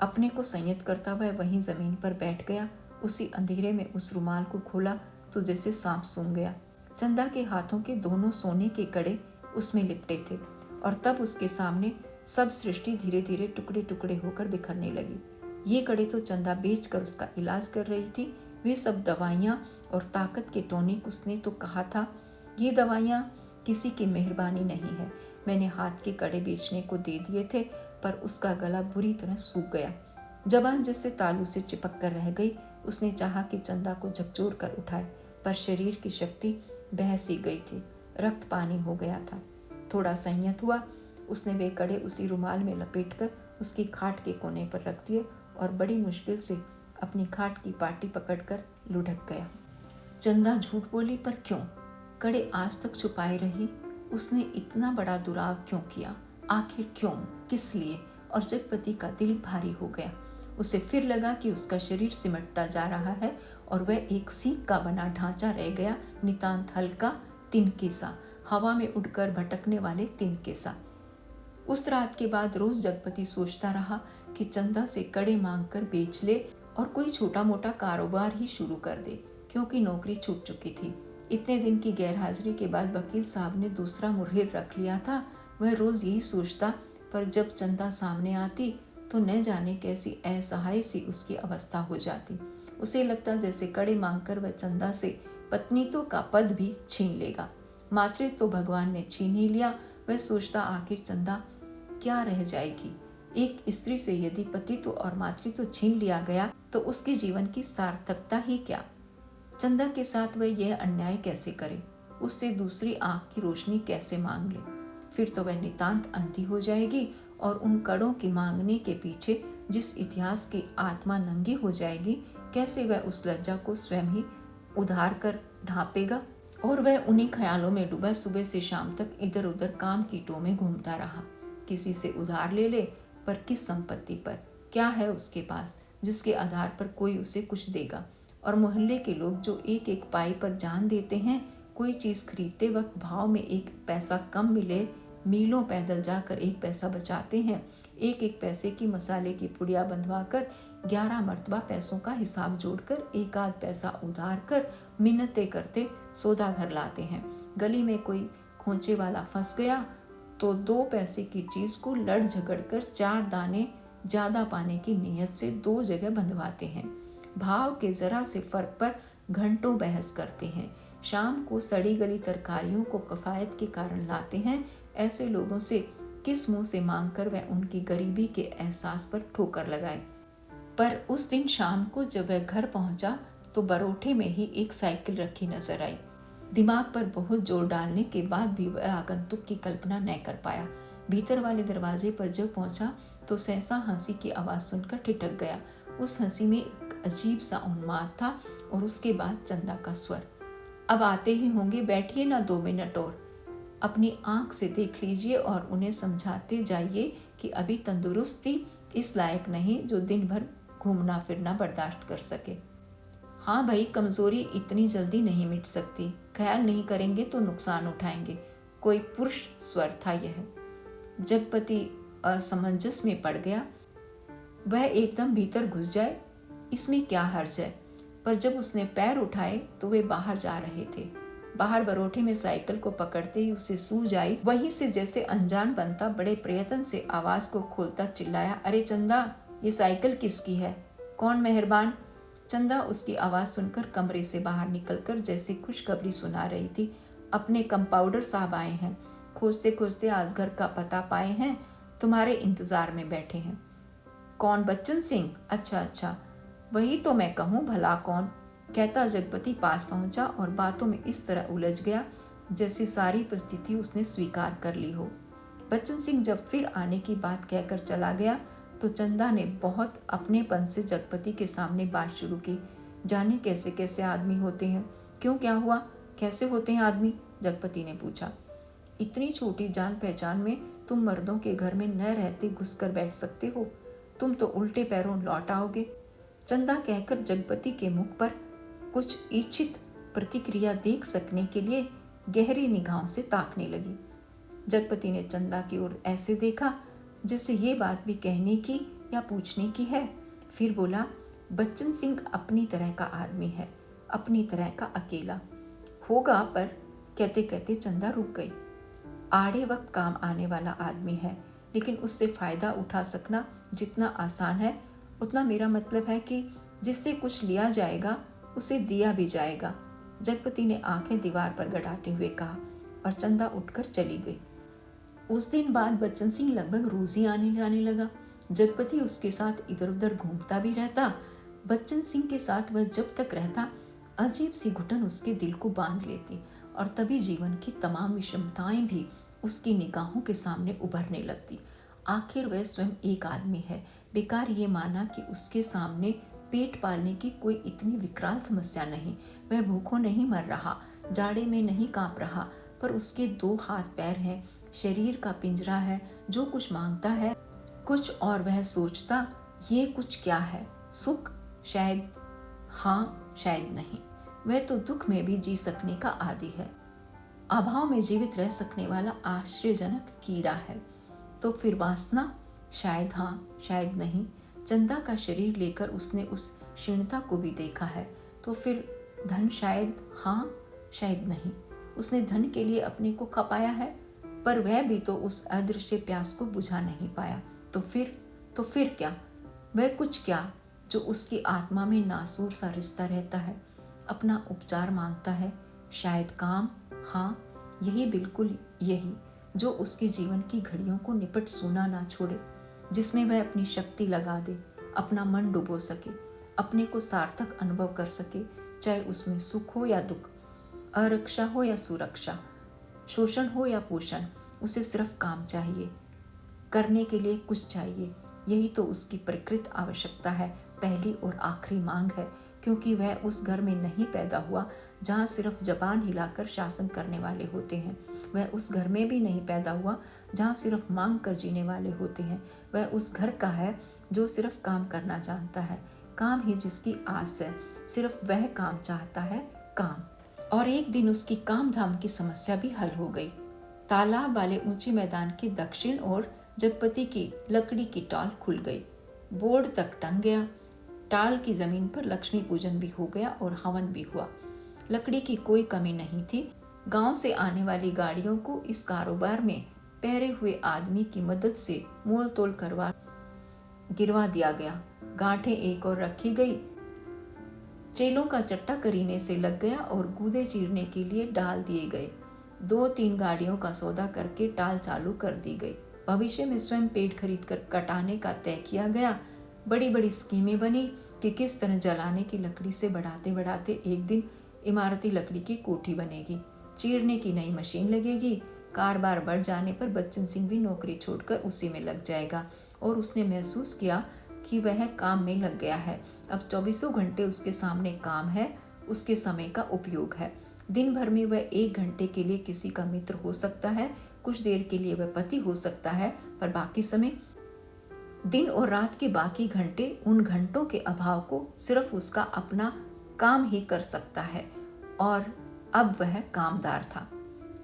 अपने को संयत करता वह वहीं जमीन पर बैठ गया। उसी अंधेरे में उस रुमाल को खोला तो जैसे सांप सूंघ गया। चंदा के हाथों के दोनों सोने के कड़े उसमें लिपटे थे और तब उसके सामने सब सृष्टि धीरे धीरे टुकड़े टुकड़े होकर बिखरने लगी। ये कड़े तो चंदा बेचकर उसका इलाज कर रही थी। वे सब दवाइयाँ और ताकत के टॉनिक। उसने तो कहा था, ये दवाइयाँ किसी की मेहरबानी नहीं है, मैंने हाथ के कड़े बेचने को दे दिए थे पर उसका गला बुरी तरह सूख गया। जबान जैसे तालू से चिपक कर रह गई। उसने चाहा कि चंदा को झकझोर कर उठाए, पर शरीर की शक्ति बह सी गई थी। रक्त पानी हो गया था। थोड़ा संयत हुआ। उसने वे कड़े उसी रुमाल में लपेटकर उसकी खाट के कोने पर रख दिए और बड़ी मुश्किल से अपनी खाट की पाटी पकड़कर लुढ़क गया। चंदा झूठ बोली, पर क्यों? कड़े आज तक छुपाए रही। उसने इतना बड़ा दुराव क्यों किया? आखिर क्यों? किस लिए? और जगपति का दिल भारी हो गया। उसे फिर लगा कि उसका शरीर सिमटता जा रहा है और वह एक सींग का बना ढांचा रह गया, नितांत हल्का, तिनके सा, हवा में उड़कर भटकने वाले तिनके सा। उस रात के बाद रोज जगपति सोचता रहा कि चंदा से कड़े मांगकर बेच ले और कोई छोटा मोटा कारोबार ही शुरू कर दे, क्योंकि नौकरी छूट चुकी थी। इतने दिन की गैरहाजिरी के बाद वकील साहब ने दूसरा मुहर्रिर रख लिया था। वह रोज यही सोचता, पर जब चंदा सामने आती तो न जाने कैसी असहाय सी उसकी अवस्था हो जाती। उसे लगता जैसे कड़े मांगकर वह चंदा से पत्नीत्व का पद भी छीन लेगा। मातृत्व तो भगवान ने छीन ही लिया। वह सोचता आखिर चंदा क्या रह जाएगी। एक स्त्री से यदि पतित्व और मातृत्व छीन लिया गया तो उसके जीवन की सार्थकता ही क्या। चंदा के साथ वह यह अन्याय कैसे करे, उससे दूसरी आंख की रोशनी कैसे मांग ले। फिर तो वह नितांत अंधी हो जाएगी और उन कड़ों की मांगने के पीछे जिस इतिहास की आत्मा नंगी हो जाएगी, कैसे वह उस लज्जा को स्वयं ही उधार कर ढांपेगा। और वह उन्हीं ख्यालों में डूबा सुबह से शाम तक इधर उधर काम कीटों में घूमता रहा। किसी से उधार ले ले, पर किस संपत्ति पर? क्या है उसके पास जिसके आधार पर कोई उसे कुछ देगा? और मोहल्ले के लोग जो एक एक पाई पर जान देते हैं, कोई चीज़ खरीदते वक्त भाव में एक पैसा कम मिले, मीलों पैदल जाकर एक पैसा बचाते हैं। एक एक पैसे की मसाले की पुड़िया बंधवा कर 11 मरतबा पैसों का हिसाब जोड़कर एक आध पैसा उधार कर मिन्नतें करते सौदा घर लाते हैं। गली में कोई खोंचे वाला फंस गया तो 2 पैसे की चीज़ को लड़ झगड़ कर 4 दाने ज़्यादा पाने की नीयत से 2 जगह बंधवाते हैं। भाव के ज़रा से फर्क पर घंटों बहस करते हैं। शाम को सड़ी गली तरकारियों को किफ़ायत के कारण लाते हैं। ऐसे लोगों से किस मुंह से मांगकर वह उनकी गरीबी के एहसास पर ठोकर लगाए। पर उस दिन शाम को जब वह घर पहुंचा तो बरोठे में ही एक साइकिल रखी नजर आई। दिमाग पर बहुत जोर डालने के बाद भी वह आगंतुक की कल्पना न कर पाया। भीतर वाले दरवाजे पर जब पहुंचा तो सहसा हंसी की आवाज़ सुनकर ठिठक गया। उस हंसी में एक अजीब सा उन्माद था और उसके बाद चंदा का स्वर, अब आते ही होंगे, बैठिए ना 2 मिनट और। अपनी आंख से देख लीजिए और उन्हें समझाते जाइए कि अभी तंदुरुस्ती इस लायक नहीं जो दिन भर घूमना फिरना बर्दाश्त कर सके। हाँ भाई, कमजोरी इतनी जल्दी नहीं मिट सकती, ख्याल नहीं करेंगे तो नुकसान उठाएंगे। कोई पुरुष स्वर था यह। जगपति असमंजस में पड़ गया। वह एकदम भीतर घुस जाए, इसमें क्या हर्ज है? पर जब उसने पैर उठाए तो वे बाहर जा रहे थे। बाहर बरोठे में साइकिल को पकड़ते ही उसे सूझ आई। वहीं से जैसे अनजान बनता बड़े प्रयत्न से आवाज को खोलता चिल्लाया, अरे चंदा, ये साइकिल किसकी है? कौन मेहरबान? चंदा उसकी आवाज सुनकर कमरे से बाहर निकलकर जैसे खुशखबरी सुना रही थी, अपने कंपाउंडर साहब आए हैं, खोजते खोजते आज घर का पता पाए हैं, तुम्हारे इंतजार में बैठे हैं। कौन? बच्चन सिंह? अच्छा अच्छा, वही तो मैं कहूँ, भला कौन? कहता जगपति पास पहुंचा और बातों में इस तरह उलझ गया जैसे सारी परिस्थिति उसने स्वीकार कर ली हो। बच्चन सिंह जब फिर आने की बात कहकर चला गया तो चंदा ने बहुत अपनेपन से जगपति के सामने बात शुरू की। जाने कैसे कैसे आदमी होते हैं। क्यों, क्या हुआ? कैसे होते हैं आदमी? जगपति ने पूछा। इतनी छोटी जान पहचान में तुम मर्दों के घर में न रहते घुस कर बैठ सकते हो? तुम तो उल्टे पैरों लौट आओगे। चंदा कहकर जगपति के मुख पर कुछ इच्छित प्रतिक्रिया देख सकने के लिए गहरी निगाहों से ताकने लगी। जगपति ने चंदा की ओर ऐसे देखा जैसे ये बात भी कहने की या पूछने की है। फिर बोला, बच्चन सिंह अपनी तरह का आदमी है, अपनी तरह का अकेला होगा, पर कहते कहते चंदा रुक गई। आड़े वक्त काम आने वाला आदमी है, लेकिन उससे फायदा उठा सकना जितना आसान है उतना मेरा मतलब है कि जिससे कुछ लिया जाएगा उसे दिया भी जाएगा। जगपति ने आंखें दीवार पर गड़ाते हुए कहा और चंदा उठकर चली गई। उस दिन बाद बच्चन सिंह लगभग रोज ही आने जाने लगा। जगपति उसके साथ इधर उधर घूमता भी रहता। बच्चन सिंह के साथ वह जब तक रहता, अजीब सी घुटन उसके दिल को बांध लेती और तभी जीवन की तमाम विषमताएं भी उसकी निगाहों के सामने उभरने लगती। आखिर वह स्वयं एक आदमी है। बेकार ये माना कि उसके सामने पेट पालने की कोई इतनी विकराल समस्या नहीं। वह भूखों नहीं मर रहा, जाड़े में नहीं कांप रहा, पर उसके 2 हाथ पैर हैं, शरीर का पिंजरा है। जो कुछ मांगता है कुछ और वह सोचता, ये कुछ क्या है? सुख? शायद हाँ, शायद नहीं। वह तो दुख में भी जी सकने का आदी है, अभाव में जीवित रह सकने वाला आश्चर्यजनक कीड़ा है। तो फिर वासना? शायद हाँ, शायद नहीं। चंदा का शरीर लेकर उसने उस क्षीणता को भी देखा है। तो फिर धन? शायद हाँ, शायद नहीं। उसने धन के लिए अपने को खपाया है, पर वह भी तो उस अदृश्य प्यास को बुझा नहीं पाया। तो फिर क्या? वह कुछ क्या जो उसकी आत्मा में नासूर सा रिश्ता रहता है, अपना उपचार मांगता है। शायद काम? हाँ, यही, बिल्कुल यही, जो उसके जीवन की घड़ियों को निपट सूना ना छोड़े, जिसमें वह अपनी शक्ति लगा दे, अपना मन डुबो सके, अपने को सार्थक अनुभव कर सके, चाहे उसमें सुख हो या दुख, अरक्षा हो या सुरक्षा, शोषण हो या पोषण। उसे सिर्फ काम चाहिए, करने के लिए कुछ चाहिए। यही तो उसकी प्रकृत आवश्यकता है, पहली और आखिरी मांग है, क्योंकि वह उस घर में नहीं पैदा हुआ जहाँ सिर्फ जबान हिलाकर शासन करने वाले होते हैं। वह उस घर में भी नहीं पैदा हुआ जहाँ सिर्फ मांग कर जीने वाले होते हैं। वह उस घर का है जो सिर्फ काम करना जानता है, काम ही जिसकी आस है, सिर्फ वह काम चाहता है, काम। और एक दिन उसकी काम धाम की समस्या भी हल हो गई। तालाब वाले ऊंचे मैदान के दक्षिण ओर जगपति की लकड़ी की टाल खुल गई, बोर्ड तक टंग गया। टाल की जमीन पर लक्ष्मी पूजन भी हो गया और हवन भी हुआ। लकड़ी की कोई कमी नहीं थी। गांव से आने वाली गाड़ियों को इस कारोबार में पैरे हुए आदमी की मदद से मोल तोल करवा गिरवा दिया गया। गांठें एक और रखी गई, चेलों का चट्टा करीने से लग गया और गूदे चीरने के लिए डाल दिए गए। 2-3 गाड़ियों का सौदा करके टाल चालू कर दी गई। भविष्य में स्वयं पेड़ खरीद कर कटाने का तय किया गया। बड़ी बड़ी स्कीमें बनी कि किस तरह जलाने की लकड़ी से बढ़ाते बढ़ाते एक दिन इमारती लकड़ी की कोठी बनेगी, चीरने की नई मशीन लगेगी। कारोबार बढ़ जाने पर बच्चन सिंह भी नौकरी छोड़कर उसी में लग जाएगा और उसने महसूस किया कि वह काम में लग गया है। अब 24 घंटे उसके सामने काम है, उसके समय का उपयोग है। दिन भर में वह 1 घंटे के लिए किसी का मित्र हो सकता है, कुछ देर के लिए वह पति हो सकता है, पर बाकी समय, दिन और रात के बाकी घंटे, उन घंटों के अभाव को सिर्फ उसका अपना काम ही कर सकता है। और अब वह कामदार था।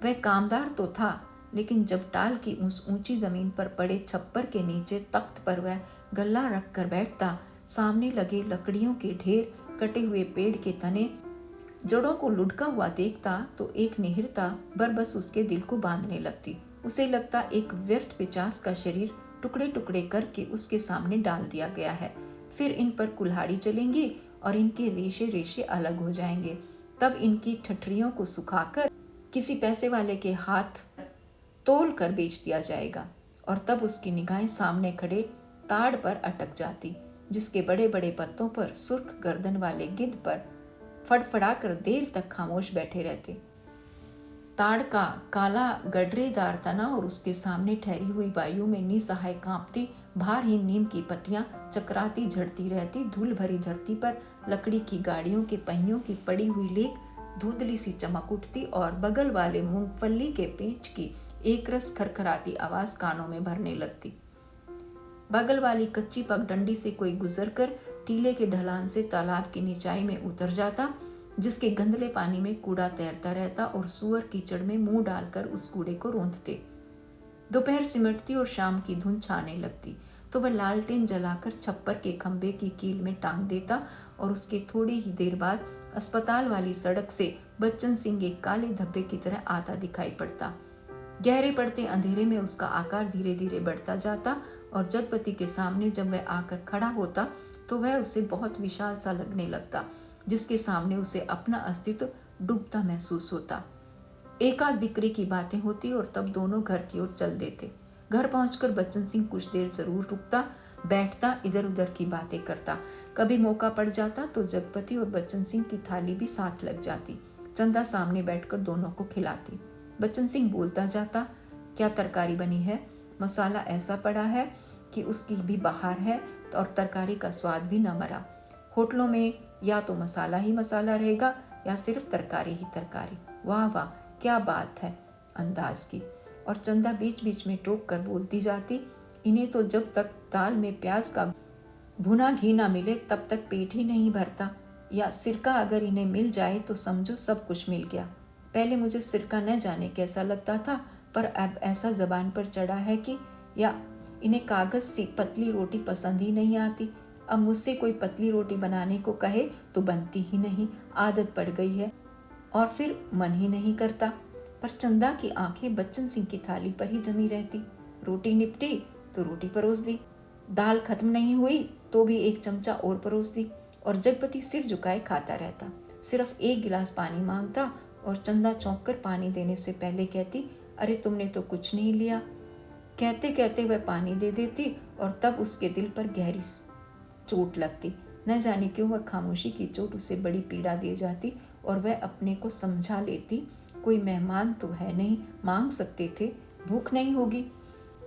वह कामदार तो था, लेकिन जब टाल की उस ऊंची जमीन पर पड़े छप्पर के नीचे तख्त पर वह गल्ला रख कर बैठता, सामने लगे लकड़ियों के ढेर, कटे हुए पेड़ के तने, जड़ों को लुढ़का हुआ देखता, तो एक निहिरता बरबस उसके दिल को बांधने लगती। उसे लगता एक व्यर्थ पिचास का शरीर टुकड़े टुकड़े करके उसके सामने डाल दिया गया है। फिर इन पर कुल्हाड़ी चलेंगी और इनके रेशे रेशे अलग हो जाएंगे। तब इनकी ठठरियों को सुखाकर किसी पैसे वाले के हाथ तोल कर बेच दिया जाएगा। और तब उसकी निगाहें सामने खड़े ताड़ पर अटक जाती, जिसके बड़े बड़े पत्तों पर सुर्ख गर्दन वाले गिद्ध पर फड़फड़ाकर देर तक खामोश बैठे रहते। ताड़ का काला गडरेदार तना और उसके सामने ठहरी हुई वायु में निसहाय कांपती भारहीन नीम की पत्तियां चकराती झड़ती रहती। धूल भरी धरती पर लकड़ी की गाड़ियों के पहियों की पड़ी हुई लेक धुंधली सी चमक उठती और बगल वाले मूंगफली के पेंच की एक रस खरखराती आवाज कानों में भरने लगती। बगल वाली कच्ची पगडंडी से कोई गुजरकर टीले के ढलान से तालाब की निचाई में उतर जाता, जिसके गंदले पानी में कूड़ा तैरता रहता और सूअर कीचड़ में मुंह डालकर उस कूड़े को रौंदते। दोपहर सिमटती और शाम की धुंध छाने लगती तो वह लालटेन जलाकर छप्पर के खंभे की कील में टांग देता और उसके थोड़ी ही देर बाद अस्पताल वाली सड़क से बच्चन सिंह एक काले धब्बे की तरह आता दिखाई पड़ता। गहरे पड़ते अंधेरे में उसका आकार धीरे धीरे बढ़ता जाता और जगपति के सामने जब वह आकर खड़ा होता तो वह उसे बहुत विशाल सा लगने लगता, जिसके सामने उसे अपना अस्तित्व डूबता महसूस होता। एक आध बिक्री की बातें होती और तब दोनों घर की ओर चल देते। घर पहुंचकर बच्चन सिंह कुछ देर जरूर रुकता, बैठता, इधर उधर की बातें करता। कभी मौका पड़ जाता तो जगपति और बच्चन सिंह की थाली भी साथ लग जाती। चंदा सामने बैठकर दोनों को खिलाती। बच्चन सिंह बोलता जाता, क्या तरकारी बनी है, मसाला ऐसा पड़ा है कि उसकी भी बाहर है और तरकारी का स्वाद भी न मरा। होटलों में या तो मसाला ही मसाला रहेगा या सिर्फ तरकारी ही तरकारी। वाह वाह, क्या बात है अंदाज की। और चंदा बीच बीच में टोक कर बोलती जाती, इन्हें तो जब तक दाल में प्याज का भुना घी ना मिले तब तक पेट ही नहीं भरता, या सिरका अगर इन्हें मिल जाए तो समझो सब कुछ मिल गया। पहले मुझे सिरका न जाने कैसा लगता था, पर अब ऐसा जबान पर चढ़ा है कि या इन्हें कागज सी पतली रोटी पसंद ही नहीं आती। अब मुझसे कोई पतली रोटी बनाने को कहे तो बनती ही नहीं, आदत पड़ गई है और फिर मन ही नहीं करता। पर चंदा की आंखें बच्चन सिंह की थाली पर ही जमी रहती। रोटी निपटी तो रोटी परोस दी, दाल खत्म नहीं हुई तो भी एक चमचा और परोस दी, और जगपति सिर झुकाए खाता रहता। सिर्फ एक गिलास पानी मांगता और चंदा चौंक कर पानी देने से पहले कहती, अरे तुमने तो कुछ नहीं लिया। कहते कहते वह पानी दे देती और तब उसके दिल पर गहरी चोट लगती। न जाने क्यों वह खामोशी की चोट उसे बड़ी पीड़ा दे जाती और वह अपने को समझा लेती, कोई मेहमान तो है नहीं, मांग सकते थे, भूख नहीं होगी।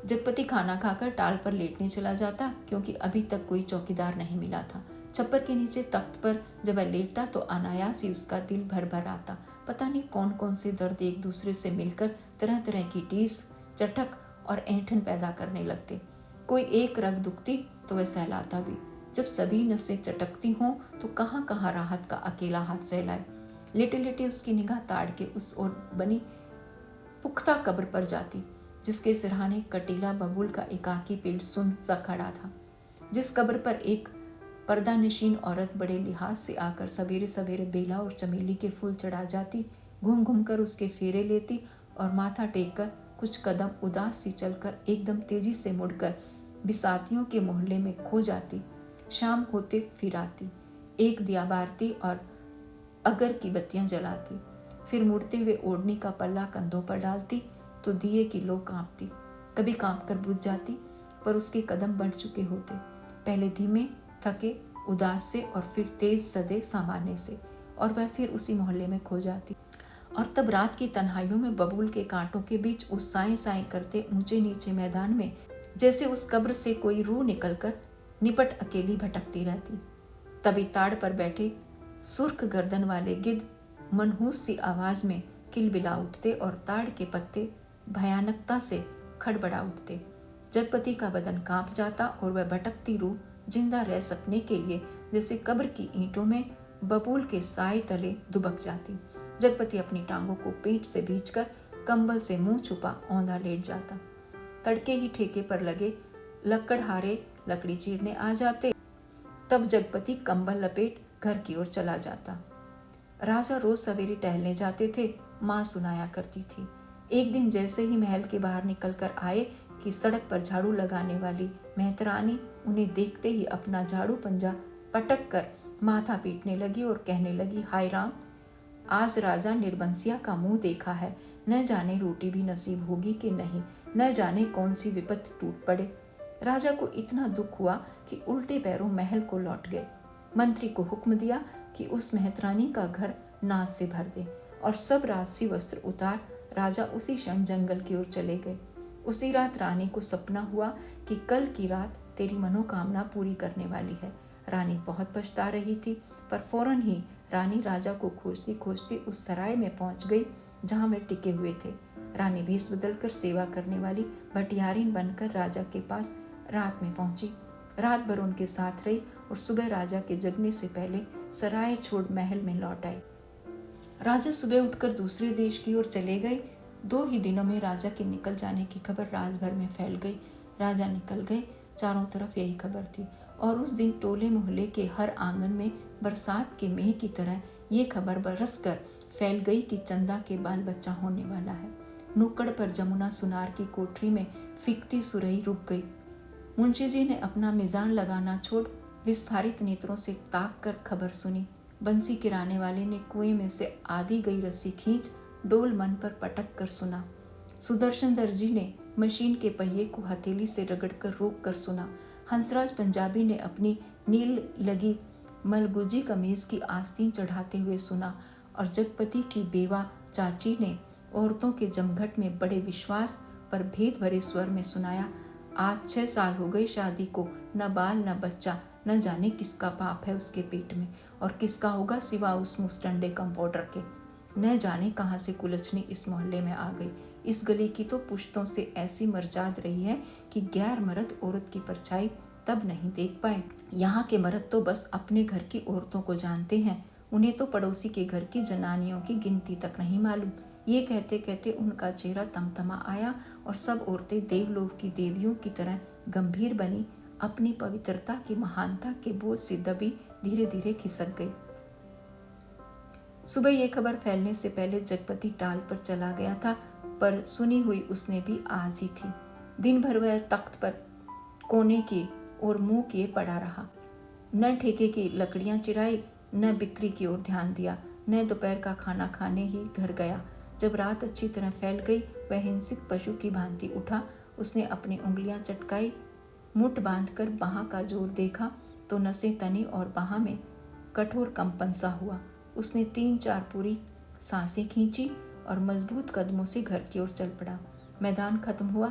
जगपति खाना खाकर टाल पर लेटने चला जाता, क्योंकि अभी तक कोई चौकीदार नहीं मिला था। छप्पर के नीचे तख्त पर जब वह लेटता तो अनायास ही उसका दिल भर भर आता। पता नहीं कौन कौन से दर्द एक दूसरे से मिलकर तरह तरह की टीस, चटक और ऐंठन पैदा करने लगते। कोई एक रग दुखती तो वह सहलाता भी। जब सभी नसें चटकती हों तो कहाँ कहाँ राहत का अकेला हाथ सहलाए। लेटे लेटे उसकी निगाह ताड़ के उस ओर बनी पुख्ता कब्र पर जाती, जिसके सिरहाने कटीला बबूल का एकाकी पेड़ सुन सा खड़ा था। जिस कब्र पर एक पर्दा नशीन औरत बड़े लिहाज से आकर सवेरे सवेरे बेला और चमेली के फूल चढ़ा जाती, घूम घूम कर उसके फेरे लेती और माथा टेक कर कुछ कदम उदास सी चलकर एकदम तेजी से मुड़कर बिसातियों के मोहल्ले में खो जाती। शाम होते फिर आती, एक दिया बारती और अगर की बत्तियां जलाती, फिर मुड़ते हुए ओढ़नी का पल्ला कंधों पर डालती तो दिए की लो कांपती। कभी कांप कर बुझ जाती, पर उसके कदम बढ़ चुके होते, पहले धीमे, थके, उदास से और फिर तेज सदे सामान्य से, और वह फिर उसी मोहल्ले में खो जाती। और तब रात की तन्हाइयों में बबूल के कांटों के बीच उस साएं साएं करते ऊंचे नीचे मैदान में जैसे उस कब्र से कोई रूह निकलकर निपट अकेली भटकती रहती। तभी ताड़ पर बैठे सुर्ख गर्दन वाले गिद्ध मनहूस सी आवाज में किलबिला उठते और ताड़ के पत्ते भयानकता से खड़बड़ा उठते। जगपति का बदन कांप जाता और वह भटकती रूह जिंदा रह सकने के लिए जैसे कब्र की ईंटों में बबूल के साए तले दुबक जाती। जगपति अपनी टांगों को पेट से भींचकर कंबल से मुंह छुपा औंधा लेट जाता। तड़के ही ठेके पर लगे लकड़हारे लकड़ी चीरने आ जाते। तब जगपति कंबल लपेट घर की ओर चला जाता। राजा रोज सवेरे टहलने जाते थे, माँ सुनाया करती थी। एक दिन जैसे ही महल के बाहर निकलकर आए कि सड़क पर झाड़ू लगाने वाली मेहतरानी उन्हें देखते ही अपना झाड़ू पंजा पटक कर माथा पीटने लगी और कहने लगी, हाय राम, आज राजा निर्बंसिया का मुंह देखा है, न जाने रोटी भी नसीब होगी कि नहीं, न जाने कौन सी विपत्ति टूट पड़े। राजा को इतना दुख हुआ कि उल्टे पैरों महल को लौट गए। मंत्री को हुक्म दिया कि उस मेहतरानी का घर नाज से भर दे, और सब राजसी वस्त्र उतार राजा उसी क्षण जंगल की ओर चले गए। उसी रात रानी को सपना हुआ कि कल की रात तेरी मनोकामना पूरी करने वाली है। रानी बहुत पछता रही थी, पर फौरन ही रानी राजा को खोजती खोजती उस सराय में पहुंच गई जहां वे टिके हुए थे। रानी भेष बदलकर सेवा करने वाली भटियारिन बनकर राजा के पास रात में पहुंची। रात भर उनके साथ रही और सुबह राजा के जगने से पहले सराय छोड़ महल में लौट आई। राजा सुबह उठकर दूसरे देश की ओर चले गए। 2 ही दिनों में राजा के निकल जाने की खबर राजभर में फैल गई। राजा निकल गए, चारों तरफ यही खबर थी, और उस दिन टोले मोहल्ले के हर आंगन में बरसात के मेह की तरह ये खबर बरस कर फैल गई कि चंदा के बाल बच्चा होने वाला है। नुक्कड़ पर जमुना सुनार की कोठरी में फीकती सुरही रुक गई। मुंशी जी ने अपना मिजान लगाना छोड़ विस्फारित नेत्रों से ताक कर खबर सुनी। बंसी किराने वाले ने कुएं में से आधी गई रस्सी खींच डोल मन पर पटक कर सुना। सुदर्शन दर्जी ने मशीन के पहिए को हथेली से रगड़कर रोक कर सुना। हंसराज पंजाबी ने अपनी नील लगी मलगुजी कमीज की आस्तीन चढ़ाते हुए सुना। और जगपति की बेवा चाची ने औरतों के जमघट में बड़े विश्वास पर भेद भरे स्वर में सुनाया, आज 6 साल हो गए शादी को, न बाल न बच्चा, न जाने किसका पाप है उसके पेट में और किसका होगा सिवा उस मुस्टंडे कंपाउंडर के। न जाने कहाँ से कुलछनी इस मोहल्ले में आ गई। इस गली की तो पुश्तों से ऐसी मर्जाद रही है कि गैर मर्द औरत की परछाई तब नहीं देख पाए। यहाँ के मर्द तो बस अपने घर की औरतों को जानते हैं, उन्हें तो पड़ोसी के घर की जनानियों की गिनती तक नहीं मालूम। ये कहते कहते उनका चेहरा तमतमा आया और सब औरतें देवलोक की देवियों की तरह गंभीर बनी, अपनी पवित्रता की महानता के बोझ से दबी धीरे धीरे खिसक गई। सुबह ये खबर फैलने से पहले जगपति टाल पर चला गया था, पर सुनी हुई उसने भी आज ही थी। दिन भर वह तख्त पर कोने की ओर मुंह किए पड़ा रहा। न ठेके की लकड़ियां चिराई, न बिक्री की ओर ध्यान दिया, न दोपहर का खाना खाने ही घर गया। जब रात अच्छी तरह फैल गई, वह हिंसित पशु की भांति उठा। उसने अपनी उंगलियां चटकाई, मुठ बांधकर बाह का जोर देखा तो नसें तनी और बाह में कठोर कंपन सा हुआ। उसने 3-4 पूरी सांसें खींची और मजबूत कदमों से घर की ओर चल पड़ा। मैदान खत्म हुआ,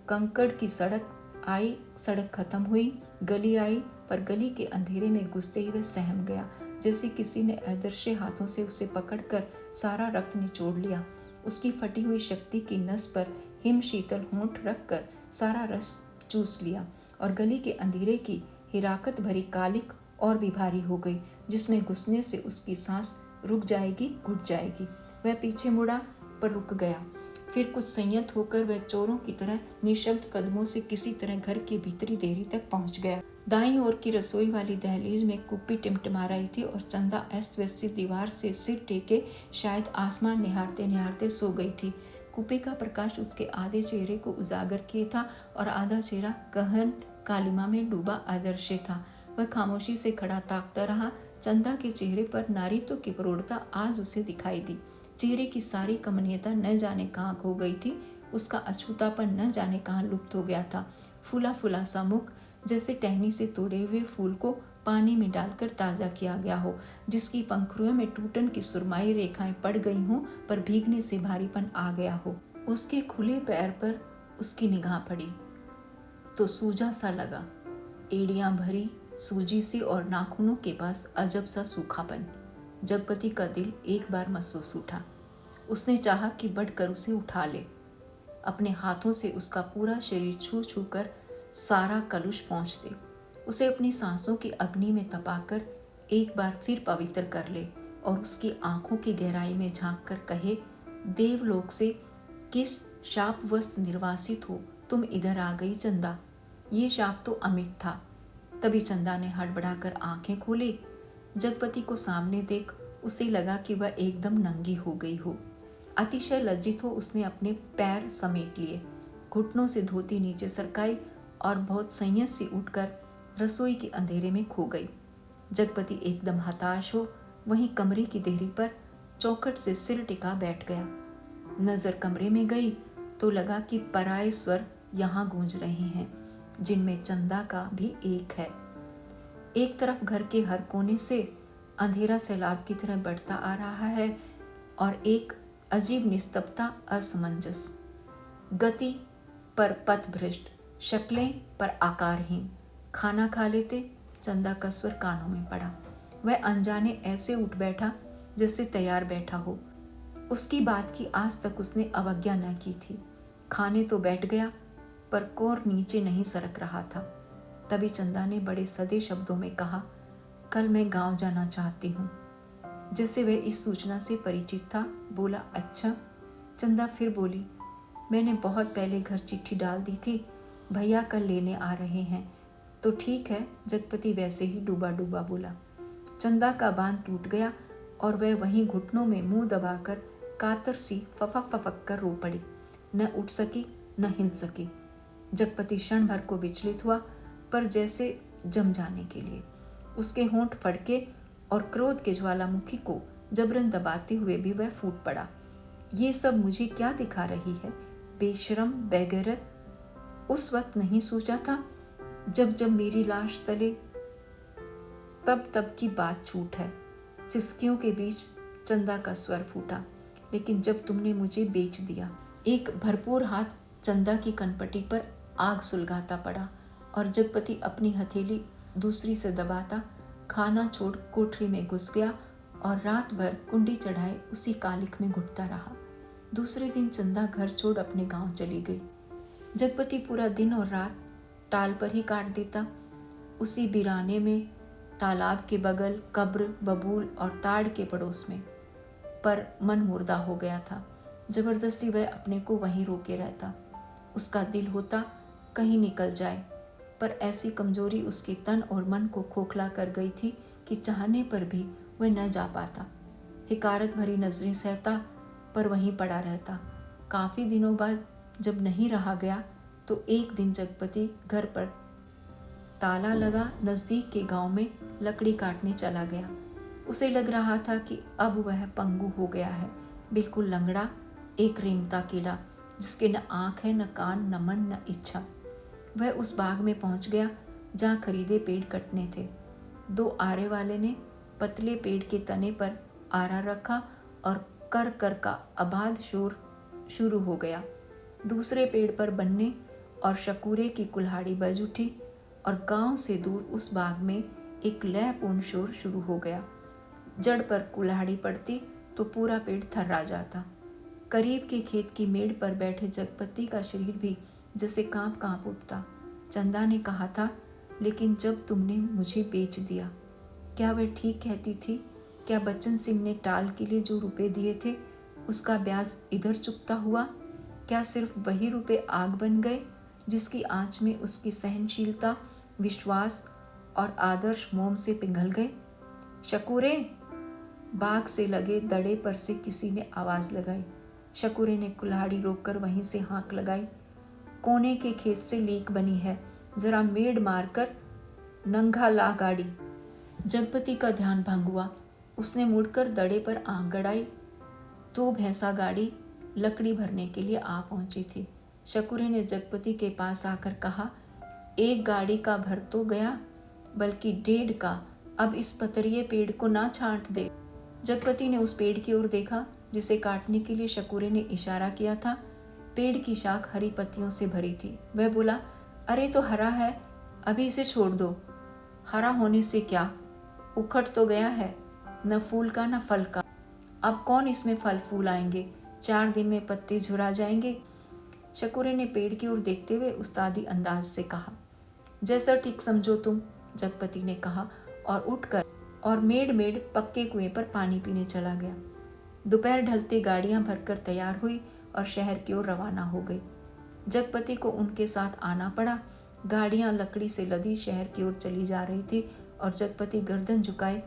कंकड़ की सड़क आई, सड़क खत्म हुई, गली आई, पर गली के अंधेरे में घुसते ही वह सहम गया, जैसे किसी ने अदृश्य हाथों से उसे पकड़कर सारा रक्त निचोड़ लिया। उसकी फटी हुई शक्ति की नस पर हिम शीतल होंठ रखकर सारा रस चूस लिया और गली के अंधेरे की हिराकत भरी कालिक और भी भारी हो गई, जिसमें घुसने से उसकी सांस रुक जाएगी, घुट जाएगी। वह पीछे मुड़ा पर रुक गया। फिर कुछ संयत होकर वह चोरों की तरह निशब्द कदमों से किसी तरह घर की भीतरी देरी तक पहुंच गया। दाईं ओर की रसोई वाली दहलीज में कुप्पी टिमटिमा रही थी और चंदा अस्त व्यस्त दीवार से सिर टेके शायद आसमान निहारते निहारते सो गई थी। कुप्पी का प्रकाश उसके आधे चेहरे को उजागर किए था और आधा चेहरा गहन कालिमा में डूबा अदृश्य था। वह खामोशी से खड़ा ताकता रहा। चंदा के चेहरे पर नारीत्व की प्रौढ़ता आज उसे दिखाई दी। चेहरे की सारी कमनीयता न जाने कहाँ खो गई थी, उसका अछूतापन न जाने कहाँ लुप्त हो गया था। फूला फूला सा मुख, जैसे टहनी से तोड़े हुए फूल को पानी में डालकर ताज़ा किया गया हो, जिसकी पंखुड़ियों में टूटन की सुरमाई रेखाएं पड़ गई हों पर भीगने से भारीपन आ गया हो। उसके खुले पैर पर उसकी निगाह पड़ी तो सूजा सा लगा, एड़ियां भरी सूजी से और नाखूनों के पास अजब सा सूखापन। जगपति का दिल एक बार महसूस उठा। उसने चाहा कि बढ़कर उसे उठा ले, अपने हाथों से उसका पूरा शरीर छू छू कर सारा कलुष पहुँच दे, उसे अपनी सांसों की अग्नि में तपाकर एक बार फिर पवित्र कर ले और उसकी आंखों की गहराई में झांक कर कहे, देवलोक से किस शापवस्त निर्वासित हो तुम इधर आ गई चंदा। ये शाप तो अमिट था। तभी चंदा ने हड़बड़ाकर आंखें खोली। जगपति को सामने देख उसे लगा कि वह एकदम नंगी हो गई हो। अतिशय लज्जित हो उसने अपने पैर समेट लिए, घुटनों से धोती नीचे सरकाई और बहुत संयत से उठकर रसोई के अंधेरे में खो गई। जगपति एकदम हताश हो वहीं कमरे की देहरी पर चौखट से सिर टिका बैठ गया। नजर कमरे में गई तो लगा कि पराये स्वर यहाँ गूंज रहे हैं, जिनमें चंदा का भी एक है। एक तरफ घर के हर कोने से अंधेरा सैलाब की तरह बढ़ता आ रहा है और एक अजीब निस्तब्धता, असमंजस, गति पर पथभ्रष्ट, शक्लें पर आकारहीन। खाना खा लेते, चंदा का स्वर कानों में पड़ा। वह अनजाने ऐसे उठ बैठा जैसे तैयार बैठा हो। उसकी बात की आज तक उसने अवज्ञा न की थी। खाने तो बैठ गया पर कोर नीचे नहीं सरक रहा था। तभी चंदा ने बड़े सधे शब्दों में कहा, कल मैं गांव जाना चाहती हूँ। जैसे वह इस सूचना से परिचित था। बोला, अच्छा। चंदा फिर बोली, मैंने बहुत पहले घर चिट्ठी डाल दी थी, भैया कल लेने आ रहे हैं। तो ठीक है, जगपति वैसे ही डूबा डूबा बोला। चंदा का बांध टूट गया और वह वहीं घुटनों में मुंह दबाकर कातर सी फफक फफक कर रो पड़ी। न उठ सकी न हिल सकी। जगपति क्षण भर को विचलित हुआ, पर जैसे जम जाने के लिए। उसके होंठ फड़के और क्रोध के ज्वालामुखी को जबरन दबाते हुए भी वह फूट पड़ा। ये सब मुझे क्या दिखा रही है? बेशरम, बेगैरत। उस वक्त नहीं सोचा था जब जब मेरी लाश तले तब तब की बात छूट है। सिसकियों के बीच चंदा का स्वर फूटा। लेकिन जब तुमने मुझे बेच दिया। एक भरपूर हाथ चंदा की कनपटी पर आग सुलगाता पड़ा और जगपति अपनी हथेली दूसरी से दबाता खाना छोड़ कोठरी में घुस गया और रात भर कुंडी चढ़ाए उसी कालिख में घुटता रहा। दूसरे दिन चंदा घर छोड़ अपने गांव चली गई। जगपति पूरा दिन और रात टाल पर ही काट देता, उसी बिराने में, तालाब के बगल, कब्र, बबूल और ताड़ के पड़ोस में। पर मन मुर्दा हो गया था। जबरदस्ती वह अपने को वहीं रोके रहता। उसका दिल होता कहीं निकल जाए, पर ऐसी कमजोरी उसके तन और मन को खोखला कर गई थी कि चाहने पर भी वह न जा पाता। हिकारत भरी नजरें सहता पर वहीं पड़ा रहता। काफी दिनों बाद जब नहीं रहा गया तो एक दिन जगपति घर पर ताला लगा नजदीक के गांव में लकड़ी काटने चला गया। उसे लग रहा था कि अब वह पंगु हो गया है, बिल्कुल लंगड़ा, एक रेंगता कीड़ा जिसके न आंख है, न कान, न मन, न इच्छा। वह उस बाग में पहुंच गया जहां खरीदे पेड़ कटने थे। दो आरे वाले ने पतले पेड़ के तने पर आरा रखा और कर कर का अबाध शोर शुरू हो गया। दूसरे पेड़ पर बन्ने और शकूरे की कुल्हाड़ी बज उठी और गांव से दूर उस बाग में एक लयपूर्ण शोर शुरू हो गया। जड़ पर कुल्हाड़ी पड़ती तो पूरा पेड़ थर्रा जाता। करीब के खेत की मेड़ पर बैठे जगपति का शरीर भी जैसे कांप कांप उठता। चंदा ने कहा था, लेकिन जब तुमने मुझे बेच दिया, क्या वह ठीक कहती थी? क्या बच्चन सिंह ने टाल के लिए जो रुपए दिए थे उसका ब्याज इधर चुकता हुआ? क्या सिर्फ वही रुपए आग बन गए जिसकी आंच में उसकी सहनशीलता, विश्वास और आदर्श मोम से पिघल गए? शकूरे! बाग से लगे दड़े पर से किसी ने आवाज लगाई। शकूरे ने कुल्हाड़ी रोककर वहीं से हाँक लगाई। कोने के खेत से लीक बनी है, जरा मेड़ मारकर नंगा ला गाड़ी। जगपति का ध्यान भंग हुआ। उसने मुड़कर दड़े पर आंख गड़ाई। 2 भैंसा गाड़ी लकड़ी भरने के लिए आ पहुंची थी। शकूरे ने जगपति के पास आकर कहा, एक गाड़ी का भर तो गया, बल्कि 1.5 का। अब इस पतरिये पेड़ को ना छांट दे। जगपति ने उस पेड़ की ओर देखा जिसे काटने के लिए शकूरे ने इशारा किया था। पेड़ की शाख हरी पत्तियों से भरी थी। वह बोला, अरे तो हरा है, अभी इसे छोड़ दो। हरा होने से क्या, उखड़ तो गया है, न फूल का न फल का। अब कौन इसमें फल फूल आएंगे? 4 दिन में पत्ते झुरा जाएंगे। शकूरे ने पेड़ की ओर देखते हुए उस्तादी अंदाज से कहा। जैसा ठीक समझो तुम, जगपति ने कहा और उठकर और मेड़ मेड़ पक्के कुएं पर पानी पीने चला गया। दोपहर ढलते गाड़ियां भरकर तैयार हुई और शहर की ओर रवाना हो गई। जगपति को उनके साथ आना पड़ा। गाड़ियां लकड़ी से लदी शहर की ओर चली जा रही थी और जगपति गर्दन झुकाए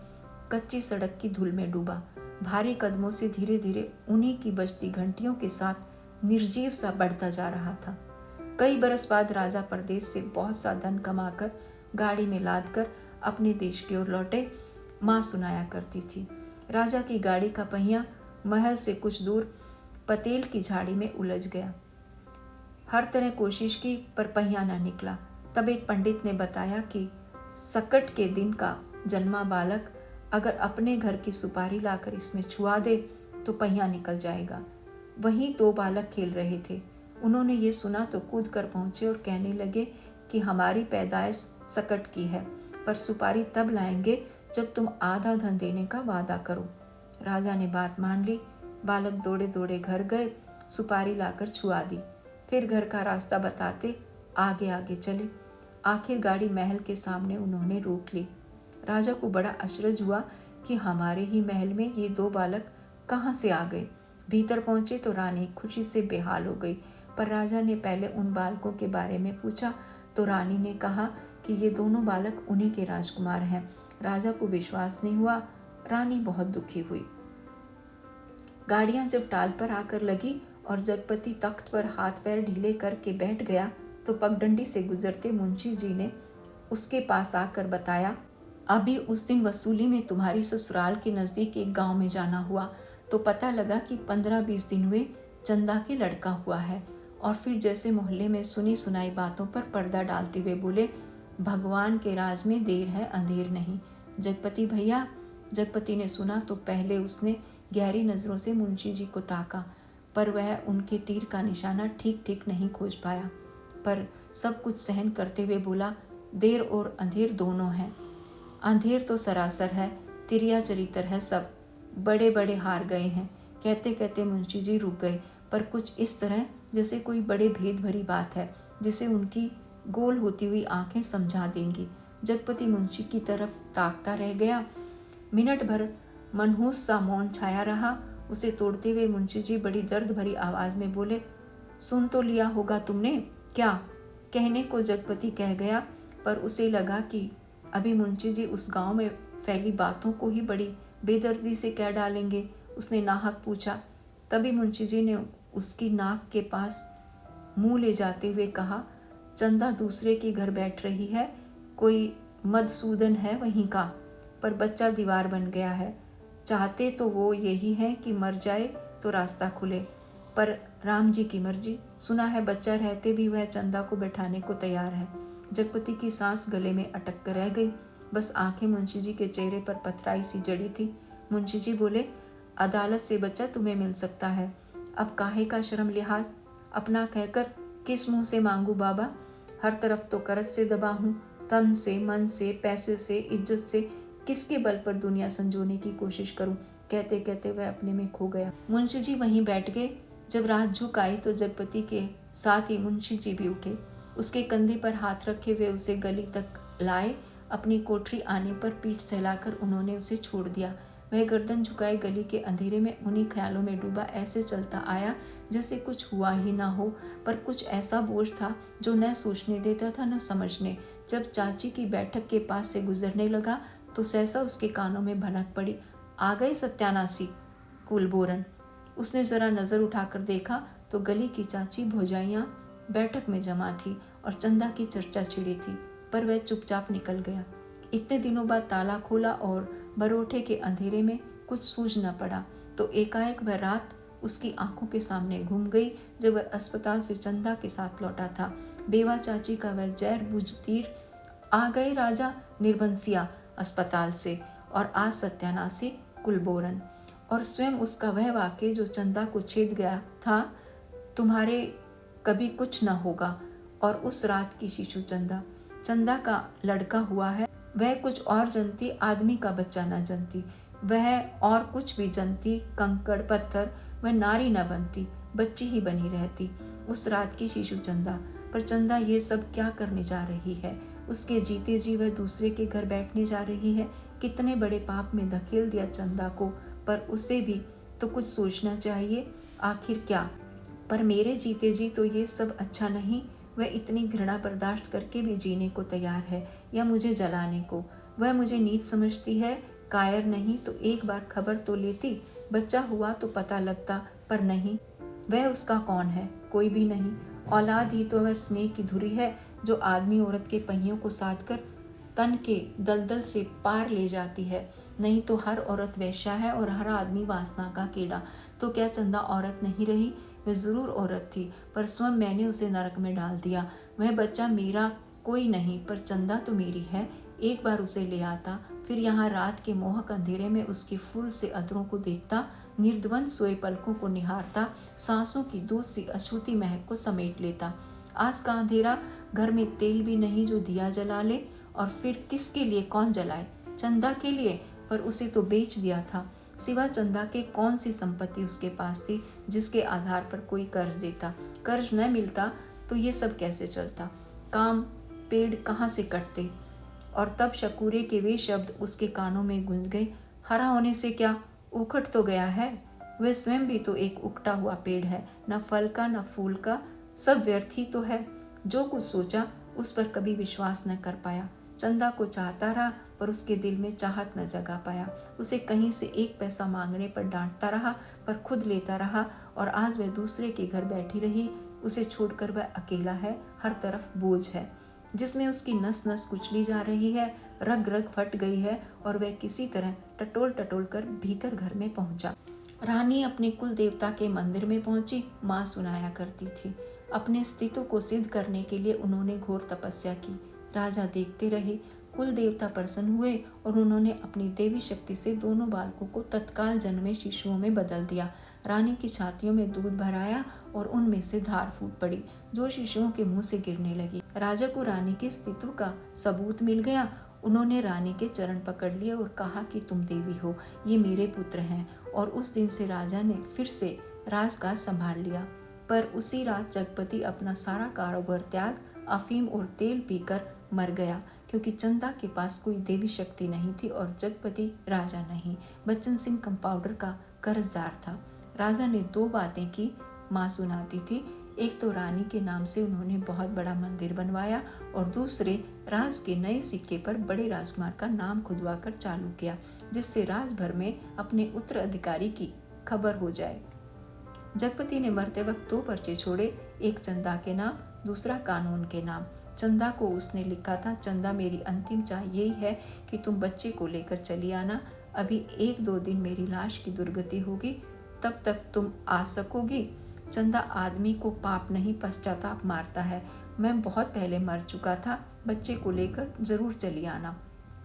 कच्ची सड़क की धूल में डूबा। भारी कदमों से धीरे धीरे उन्हीं की बजती घंटियों के साथ निर्जीव सा बढ़ता जा रहा था। कई बरस बाद राजा परदेश से बहुत सा धन कमाकर गाड़ी में लाद कर अपने देश की ओर लौटे। माँ सुनाया करती थी, राजा की गाड़ी का पहिया महल से कुछ दूर पतेल की झाड़ी में उलझ गया। हर तरह कोशिश की पर पहिया न निकला। तब एक पंडित ने बताया कि सकट के दिन का जन्मा बालक अगर अपने घर की सुपारी लाकर इसमें छुआ दे तो पहिया निकल जाएगा। वहीं 2 बालक खेल रहे थे। उन्होंने ये सुना तो कूद कर पहुंचे और कहने लगे कि हमारी पैदाइश सकट की है, पर सुपारी तब लाएंगे जब तुम आधा धन देने का वादा करो। राजा ने बात मान ली। बालक दौड़े दौड़े घर गए, सुपारी लाकर छुआ दी, फिर घर का रास्ता बताते आगे आगे चले। आखिर गाड़ी महल के सामने उन्होंने रोक ली। राजा को बड़ा अचरज हुआ कि हमारे ही महल में ये 2 बालक कहाँ से आ गए। भीतर पहुंचे तो रानी खुशी से बेहाल हो गई, पर राजा ने पहले उन बालकों के बारे में पूछा तो रानी ने कहा कि ये दोनों बालक उन्हीं के राजकुमार हैं। राजा को विश्वास नहीं हुआ। रानी बहुत दुखी हुई। गाड़ियां जब टाल पर आकर लगी और जगपति तख्त पर हाथ पैर ढीले करके बैठ गया तो पगडंडी से गुजरते मुंशी जी ने उसके पास आकर बताया, अभी उस दिन वसूली में तुम्हारी ससुराल के नज़दीक एक गांव में जाना हुआ तो पता लगा कि 15-20 दिन हुए चंदा के लड़का हुआ है। और फिर जैसे मोहल्ले में सुनी सुनाई बातों पर पर्दा डालते हुए बोले, भगवान के राज में देर है अंधेर नहीं। जगपति भैया। जगपति ने सुना तो पहले उसने गहरी नज़रों से मुंशी जी को ताका, पर वह उनके तीर का निशाना ठीक ठीक नहीं खोज पाया। पर सब कुछ सहन करते हुए बोला, देर और अंधेर दोनों हैं। अंधेर तो सरासर है, तिरिया चरित्र है सब। बड़े बड़े हार गए हैं। कहते कहते मुंशी जी रुक गए, पर कुछ इस तरह जैसे कोई बड़े भेद भरी बात है जिसे उनकी गोल होती हुई आंखें समझा देंगी। जगपति मुंशी की तरफ ताकता रह गया। मिनट भर मनहूस सा मौन छाया रहा। उसे तोड़ते हुए मुंशी जी बड़ी दर्द भरी आवाज में बोले, सुन तो लिया होगा तुमने? क्या? कहने को जगपति कह गया, पर उसे लगा कि अभी मुंशी जी उस गांव में फैली बातों को ही बड़ी बेदर्दी से कह डालेंगे। उसने नाहक पूछा। तभी मुंशी जी ने उसकी नाक के पास मुंह ले जाते हुए कहा, चंदा दूसरे के घर बैठ रही है, कोई मधुसूदन है वहीं का, पर बच्चा दीवार बन गया है। चाहते तो वो यही है कि मर जाए तो रास्ता खुले, पर राम जी की मर्जी। सुना है बच्चा रहते भी वह चंदा को बैठाने को तैयार है। जगपति की सांस गले में अटक कर रह गई। बस आंखें मुंशी जी के चेहरे पर पथराई सी जड़ी थी। मुंशी जी बोले, अदालत से बच्चा तुम्हें मिल सकता है, अब काहे का शर्म लिहाज? अपना कहकर किस मुंह से मांगू बाबा? हर तरफ तो कर्ज से दबा हूँ, तन से, मन से, पैसे से, इज्जत से। किसके बल पर दुनिया संजोने की कोशिश करूं? कहते कहते वह अपने में खो गया। मुंशी जी वहीं बैठ गए। जब रात झुक आई तो जगपति के साथ ही मुंशी जी भी उठे। उसके कंधे पर हाथ रखे हुए उसे गली तक लाए। अपनी कोठरी आने पर पीठ सहलाकर उन्होंने उसे छोड़ दिया। वह गर्दन झुकाए गली के अंधेरे में उन्हीं ख्यालों में डूबा ऐसे चलता आया जैसे कुछ हुआ ही ना हो, पर कुछ ऐसा बोझ था जो न सोचने देता था न समझने। जब चाची की बैठक के पास से गुजरने लगा तो सहसा उसके कानों में भनक पड़ी, आ गए सत्यानाशी कुलबोरन। उसने जरा नजर उठाकर देखा तो गली की चाची भौजाइयां बैठक में जमा थी और चंदा की चर्चा छिड़ी थी, पर वह चुपचाप निकल गया। इतने दिनों बाद ताला खोला और बरोठे के अंधेरे में कुछ सूझ न पड़ा तो एकाएक वह रात उसकी आंखों के सामने घूम गई जब वह अस्पताल से चंदा के साथ लौटा था। बेवा चाची का वह जैर बुझ तीर, आ गए राजा निर्बंसिया अस्पताल से और आज सत्यानाशी कुलबोरन, और स्वयं उसका वह वाक्य जो चंदा को छेद गया था, तुम्हारे कभी कुछ न होगा। और उस रात की शिशु चंदा, चंदा का लड़का हुआ है। वह कुछ और जनती, आदमी का बच्चा न जनती। वह और कुछ भी जनती, कंकड़ पत्थर, वह नारी न बनती, बच्ची ही बनी रहती। उस रात की शिशु चंदा। पर चंदा ये सब क्या करने जा रही है? उसके जीते जी वह दूसरे के घर बैठने जा रही है। कितने बड़े पाप में धकेल दिया चंदा को, पर उसे भी तो कुछ सोचना चाहिए। आखिर क्या? पर मेरे जीते जी तो ये सब अच्छा नहीं। वह इतनी घृणा बर्दाश्त करके भी जीने को तैयार है, या मुझे जलाने को। वह मुझे नीच समझती है, कायर नहीं तो एक बार खबर तो लेती। बच्चा हुआ तो पता लगता, पर नहीं। वह उसका कौन है? कोई भी नहीं। औलाद ही तो वह स्नेह की धुरी है जो आदमी औरत के पहियों को साध कर तन के दलदल से पार ले जाती है। नहीं तो हर औरत वैश्या है और हर आदमी वासना का कीड़ा। तो क्या चंदा औरत नहीं रही? वह जरूर औरत थी, पर स्वयं मैंने उसे नरक में डाल दिया। वह बच्चा मेरा कोई नहीं, पर चंदा तो मेरी है। एक बार उसे ले आता, फिर यहाँ रात के मोहक अंधेरे में उसकी फूल से अधरों को देखता, निर्द्वंद सोए पलकों को निहारता, सांसों की दूध सी अछूती महक को समेट लेता। आज का अंधेरा, घर में तेल भी नहीं जो दिया जला ले, और फिर किसके लिए? कौन जलाए? चंदा के लिए, पर उसे तो बेच दिया था। सिवा चंदा के कौन सी संपत्ति उसके पास थी जिसके आधार पर कोई कर्ज देता? कर्ज न मिलता तो ये सब कैसे चलता? काम पेड़ कहाँ से कटते? और तब शकूरे के वे शब्द उसके कानों में गूंज गए, हरा होने से क्या, उखड़ तो गया है। वह स्वयं भी तो एक उकटा हुआ पेड़ है, न फल का न फूल का, सब व्यर्थ ही तो है। जो कुछ सोचा उस पर कभी विश्वास न कर पाया। चंदा को चाहता रहा, पर उसके दिल में चाहत न जगा पाया। उसे कहीं से एक पैसा मांगने पर डांटता रहा, पर खुद लेता रहा। और आज वह दूसरे के घर बैठी रही। उसे छोड़कर वह अकेला है, हर तरफ बोझ है जिसमें उसकी नस नस कुचली जा रही है, रग रग फट गई है, और वह किसी तरह टटोल टटोल कर भीतर घर में पहुंचा। रानी अपने कुल देवता के मंदिर में पहुंची। माँ सुनाया करती थी। अपने अस्तित्व को सिद्ध करने के लिए उन्होंने घोर तपस्या की। राजा देखते रहे। कुल देवता प्रसन्न हुए और उन्होंने अपनी देवी शक्ति से दोनों बालकों को तत्काल जन्मे शिशुओं में बदल दिया। रानी की छातियों में दूध भर आया और उनमें से धार फूट पड़ी, जो शिशुओं के मुंह से गिरने लगी। राजा को रानी के अस्तित्व का सबूत मिल गया। उन्होंने रानी के चरण पकड़ लिए और कहा कि तुम देवी हो, ये मेरे पुत्र हैं। और उस दिन से राजा ने फिर से राजकाज संभाल लिया। पर उसी रात जगपति अपना सारा कारोबार त्याग अफीम और तेल पीकर मर गया, क्योंकि चंदा के पास कोई देवी शक्ति नहीं थी और जगपति राजा नहीं, बच्चन सिंह कंपाउंडर का कर्जदार था। राजा ने दो बातें की, माँ सुनाती थी। एक तो रानी के नाम से उन्होंने बहुत बड़ा मंदिर बनवाया और दूसरे, राज के नए सिक्के पर बड़े राजकुमार का नाम खुदवा कर चालू किया, जिससे राज भर में अपने उत्तराधिकारी की खबर हो जाए। जगपति ने मरते वक्त दो पर्चे छोड़े, एक चंदा के नाम, दूसरा कानून के नाम। चंदा को उसने लिखा था, चंदा मेरी अंतिम चाह यही है कि तुम बच्चे को लेकर चली आना। अभी 1-2 दिन मेरी लाश की दुर्गति होगी, तब तक तुम आ सकोगी। चंदा आदमी को पाप नहीं पश्चाताप मारता है। मैं बहुत पहले मर चुका था, बच्चे को लेकर जरूर चली आना।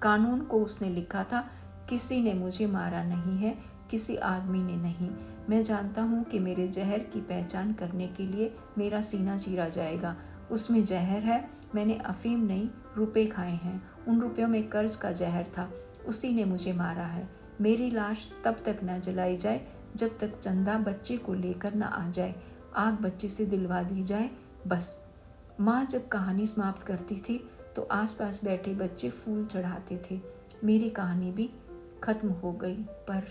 कानून को उसने लिखा था, किसी ने मुझे मारा नहीं है, किसी आदमी ने नहीं। मैं जानता हूँ कि मेरे जहर की पहचान करने के लिए मेरा सीना चीरा जाएगा। उसमें जहर है, मैंने अफीम नहीं रुपए खाए हैं, उन रुपयों में कर्ज का जहर था, उसी ने मुझे मारा है। मेरी लाश तब तक न जलाई जाए जब तक चंदा बच्चे को लेकर न आ जाए। आग बच्चे से दिलवा दी जाए, बस। माँ जब कहानी समाप्त करती थी तो आसपास बैठे बच्चे फूल चढ़ाते थे। मेरी कहानी भी खत्म हो गई, पर